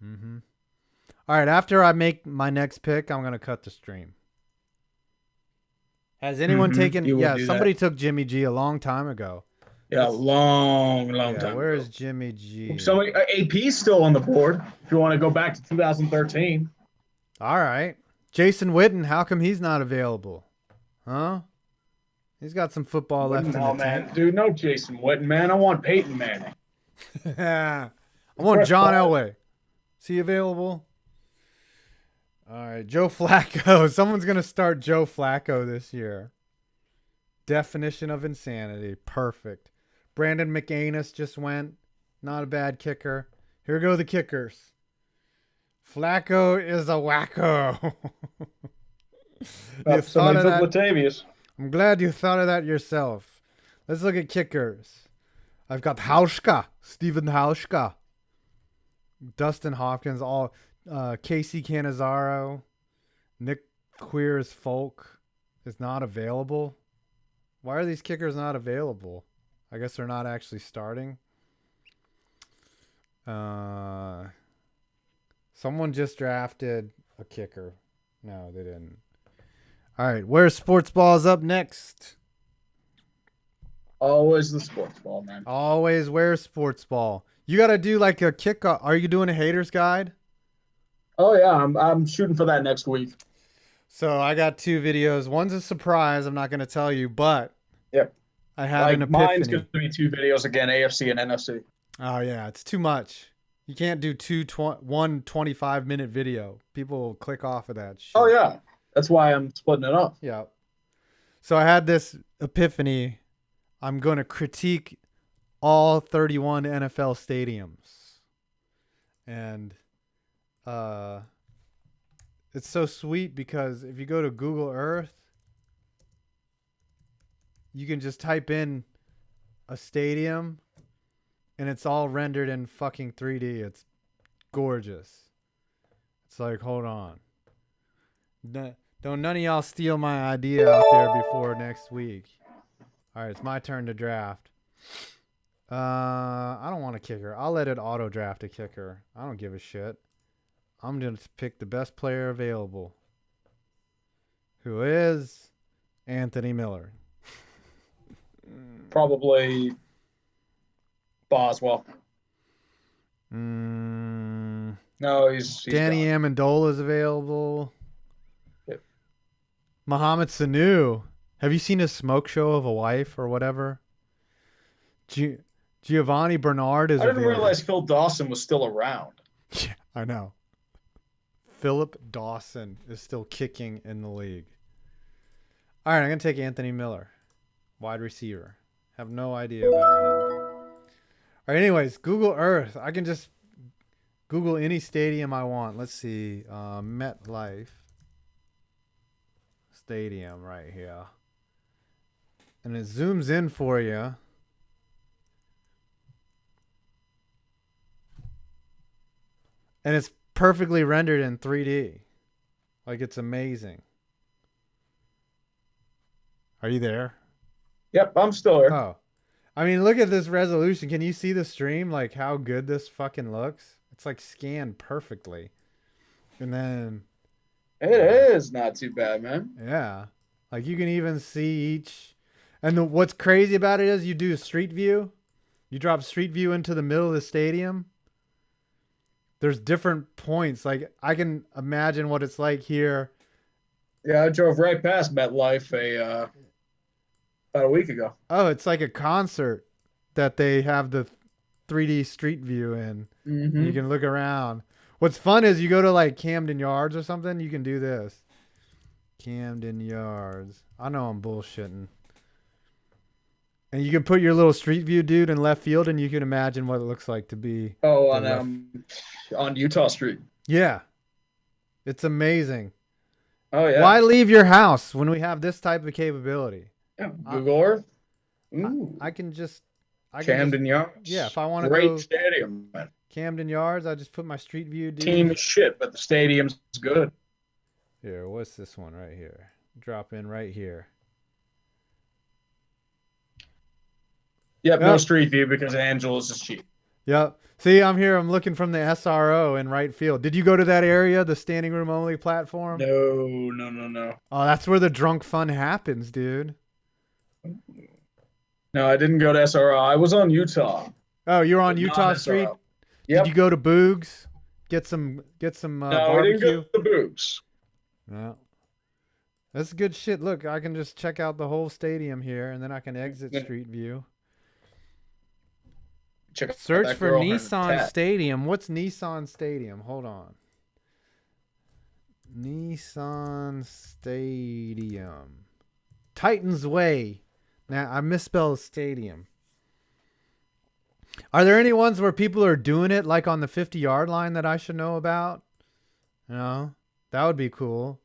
Mm-hmm. All right. After I make my next pick, I'm going to cut the stream. Has anyone taken? Yeah, somebody took Jimmy G a long time ago. Yeah, long time. Where ago. is Jimmy G? Somebody AP's still on the board. If you want to go back to 2013. All right, Jason Witten. How come he's not available? Huh? He's got some football left in the tank. Dude, no Jason Witten, man. I want Peyton Manning. I want John Elway. Is he available? All right, Joe Flacco. Someone's going to start Joe Flacco this year. Definition of insanity. Perfect. Brandon McAnus just went. Not a bad kicker. Here go the kickers. Flacco is a wacko. You thought of that? Latavius. I'm glad you thought of that yourself. Let's look at kickers. I've got Hauschka. Steven Hauschka. Dustin Hopkins. Casey Cannizzaro. Nick Queers Folk is not available. Why are these kickers not available? I guess they're not actually starting. Someone just drafted a kicker. No, they didn't. All right, where's Sports Balls up next? Always the sports ball, man. Always where's Sports Ball? You got to do like a kickoff. Are you doing a haters guide? Oh yeah, I'm shooting for that next week. So I got 2 videos. One's a surprise. I'm not going to tell you, but yep. I had an epiphany. Mine's going to be 2 videos again, AFC and NFC. Oh yeah, it's too much. You can't do one 25-minute video. People will click off of that shit. Oh yeah, that's why I'm splitting it up. Yeah. So I had this epiphany. I'm going to critique all 31 NFL stadiums. And it's so sweet because if you go to Google Earth, you can just type in a stadium and it's all rendered in fucking 3D. It's gorgeous. It's like, hold on. Don't none of y'all steal my idea out there before next week. All right, it's my turn to draft. I don't want a kicker. I'll let it auto draft a kicker. I don't give a shit. I'm going to pick the best player available, who is Anthony Miller. Probably Boswell. No, he's Danny gone. Amendola is available. Yep. Mohamed Sanu. Have you seen his smoke show of a wife or whatever? Giovanni Bernard is I didn't available. realize Phil Dawson was still around. Yeah, I know. Philip Dawson is still kicking in the league. All right, I'm going to take Anthony Miller, wide receiver. Have no idea about him. All right, anyways, Google Earth. I can just Google any stadium I want. Let's see. MetLife Stadium right here. And it zooms in for you. And it's perfectly rendered in 3D. Like, it's amazing. Are you there? Yep, I'm still here. Oh. I mean, look at this resolution. Can you see the stream? Like, how good this fucking looks? It's, like, scanned perfectly. And then... It is not too bad, man. Yeah. Like, you can even see each... And what's crazy about it is you do Street View. You drop Street View into the middle of the stadium. There's different points. Like, I can imagine what it's like here. Yeah, I drove right past MetLife about a week ago. Oh, it's like a concert that they have the 3D Street View in. Mm-hmm. You can look around. What's fun is you go to like Camden Yards or something, you can do this. Camden Yards. I know I'm bullshitting. And you can put your little Street View dude in left field and you can imagine what it looks like to be. Oh, on Utah Street. Yeah. It's amazing. Oh, yeah. Why leave your house when we have this type of capability? Yeah, Google Earth. Ooh. I can just... Camden Yards. Yeah, if I want to Great go stadium, man. Camden Yards, I just put my Street View dude. Team is shit, but the stadium's good. Here, what's this one right here? Drop in right here. Yep, no Street View because Angeles is cheap. Yep. See, I'm here. I'm looking from the SRO in right field. Did you go to that area, the standing room only platform? No. Oh, that's where the drunk fun happens, dude. No, I didn't go to SRO. I was on Utah. Oh, you're on Utah Street? Yep. Did you go to Boogs? Get some No, barbecue? I didn't go to Boogs. No. That's good shit. Look, I can just check out the whole stadium here, and then I can exit Street View. Search for Nissan Stadium. What's Nissan Stadium? Hold on. Nissan Stadium. Titans Way. Now, I misspelled stadium. Are there any ones where people are doing it like on the 50-yard line that I should know about? No? That would be cool.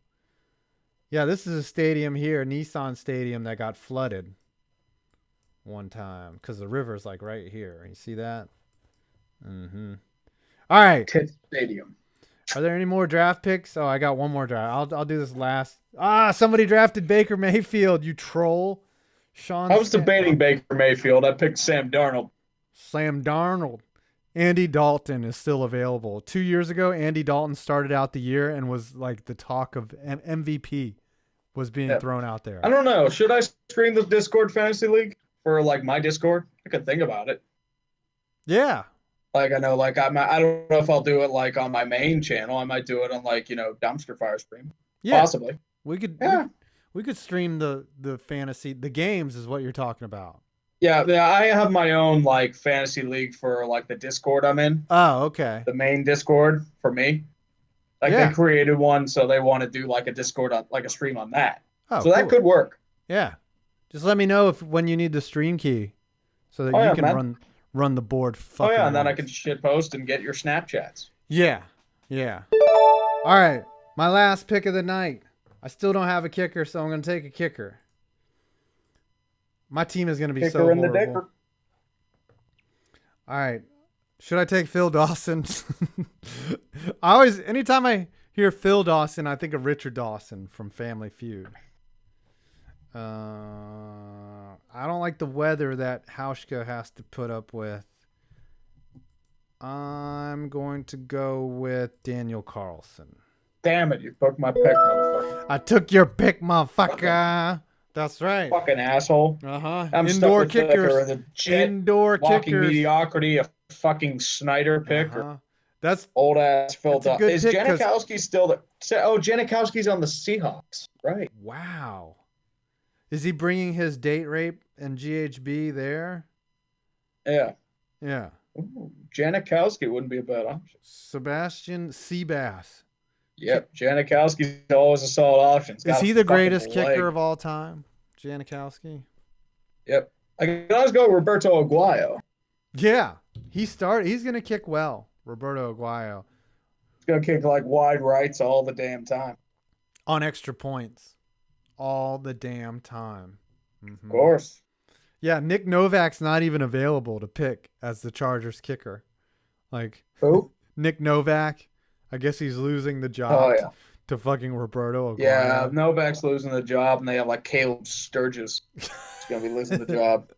Yeah, this is a stadium here, Nissan Stadium, that got flooded one time because the river's like right here. You see that? Mm-hmm. All right. Tit Stadium. Are there any more draft picks? Oh, I got one more draft. I'll do this last. Somebody drafted Baker Mayfield, you troll. I was debating Baker Mayfield. I picked Sam Darnold. Sam Darnold. Andy Dalton is still available. 2 years ago, Andy Dalton started out the year and was like the talk of MVP was being thrown out there. I don't know. Should I stream the Discord Fantasy League for like my Discord? I could think about it. Yeah. Like I know, like I don't know if I'll do it like on my main channel. I might do it on like Dumpster Fire stream. Yeah. Possibly. We could. Yeah. We could stream the fantasy. The games is what you're talking about. Yeah, I have my own like fantasy league for like the Discord I'm in. Oh, okay. The main Discord for me. Like they created one, so they want to do like a Discord on like a stream on that. Oh, so that could work. Yeah. Just let me know when you need the stream key, so that you can run the board. And then I can shit post and get your Snapchats. Yeah. All right, my last pick of the night. I still don't have a kicker, so I'm going to take a kicker. My team is going to be so horrible. All right. Should I take Phil Dawson? Anytime I hear Phil Dawson, I think of Richard Dawson from Family Feud. I don't like the weather that Hauschka has to put up with. I'm going to go with Daniel Carlson. Damn it, you took my pick, motherfucker. I took your pick, motherfucker. That's right. Fucking asshole. Uh-huh. I'm stuck Indoor with Vicker kickers. or the Jet Indoor walking kickers. mediocrity, a fucking Snyder pick, or Uh-huh. That's old ass Phil a Duff. good Is pick because Janikowski still the? Oh, Janikowski's on the Seahawks, right? wow. Is he bringing his date rape and GHB there? Yeah. Yeah. Ooh, Janikowski wouldn't be a bad option. Sebastian Seabass. Yep, Janikowski's always a solid option. He's Is got he a the fucking greatest leg. kicker of all time? Janikowski? Yep. I can always go Roberto Aguayo. Yeah. He's going to kick well. Roberto Aguayo. He's gonna kick like wide rights all the damn time. On extra points. All the damn time. Of course. Yeah, Nick Novak's not even available to pick as the Chargers kicker. Like, who? Nick Novak. I guess he's losing the job Oh yeah. to fucking Roberto Aguayo. Yeah, Novak's losing the job, and they have like Caleb Sturgis. He's gonna be losing the job.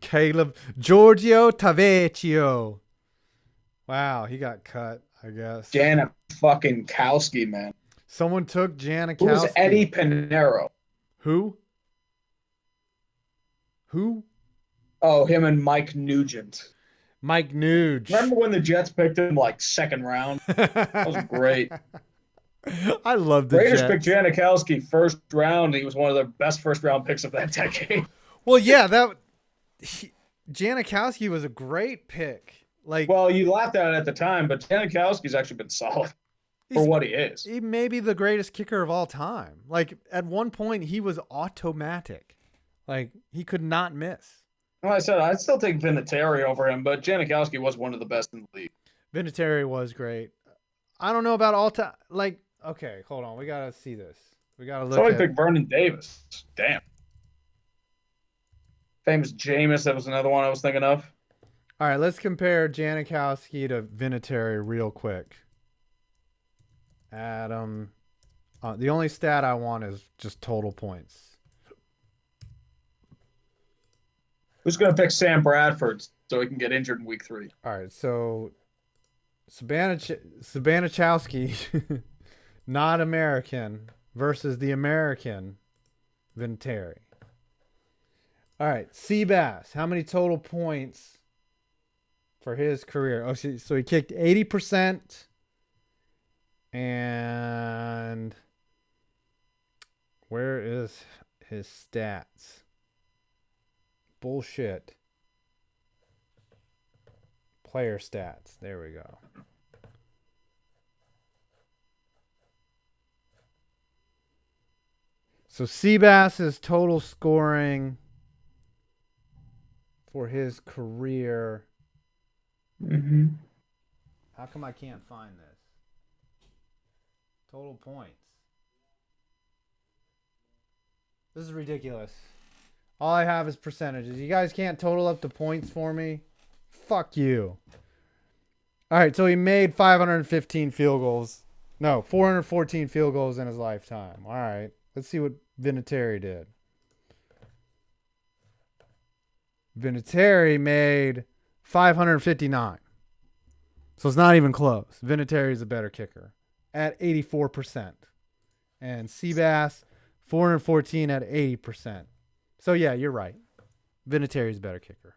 Caleb Giorgio Tavecchio. Wow, he got cut, I guess. Janik fucking Kowski, man. Someone took Janikowski. Who was Eddie Pinero? Who? Who? Oh, him and Mike Nugent. Mike Nuge. Remember when the Jets picked him like second round? That was great. I love the Raiders Jets. picked Janikowski first round. He was one of the best first round picks of that decade. Well, yeah, Janikowski was a great pick. Like, well, you laughed at it at the time, but Janikowski's actually been solid for what he is. He may be the greatest kicker of all time. Like, at one point, he was automatic. Like, he could not miss. Well, I said I'd still take Vinatieri over him, but Janikowski was one of the best in the league. Vinatieri was great. I don't know about all time. Like, okay, hold on. We got to see this. We got to look Somebody at picked Vernon Davis. Damn. Famous Jameis, that was another one I was thinking of. All right, let's compare Janikowski to Vinatieri real quick. Adam. The only stat I want is just total points. Who's going to pick Sam Bradford so he can get injured in week 3? All right, so Sabanachowski, not American, versus the American Vinatieri. All right, Seabass, how many total points for his career? Oh, so he kicked 80%. And where is his stats? Bullshit. Player stats. There we go. So Seabass's total scoring for his career. Mm-hmm. How come I can't find this? Total points. This is ridiculous. All I have is percentages. You guys can't total up the points for me? Fuck you. All right, so he made 515 field goals. No, 414 field goals in his lifetime. All right, let's see what Vinatieri did. Vinatieri made 559. So it's not even close. Vinatieri is a better kicker at 84%. And Seabass, 414 at 80%. So, yeah, you're right. Vinatieri is a better kicker.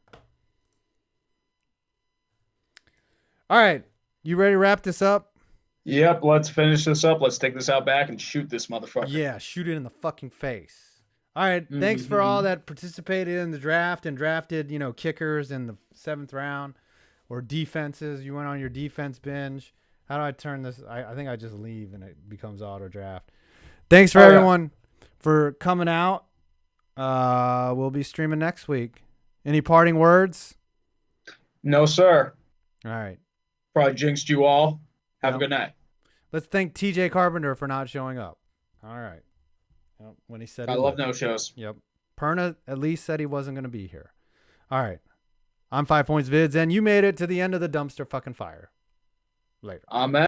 All right. You ready to wrap this up? Yep, let's finish this up. Let's take this out back and shoot this motherfucker. Yeah, shoot it in the fucking face. All right. Thanks for all that participated in the draft and drafted, kickers in the 7th round or defenses. You went on your defense binge. How do I turn this? I think I just leave and it becomes auto draft. Thanks for everyone for coming out. We'll be streaming next week. Any parting words? No, sir. All right. Probably jinxed you all. Have a good night. Let's thank TJ Carpenter for not showing up. All right. When he said I love no-shows. Yep. Perna at least said he wasn't going to be here. All right. I'm 5 Points Vids, and you made it to the end of the dumpster fucking fire. Later. Amen.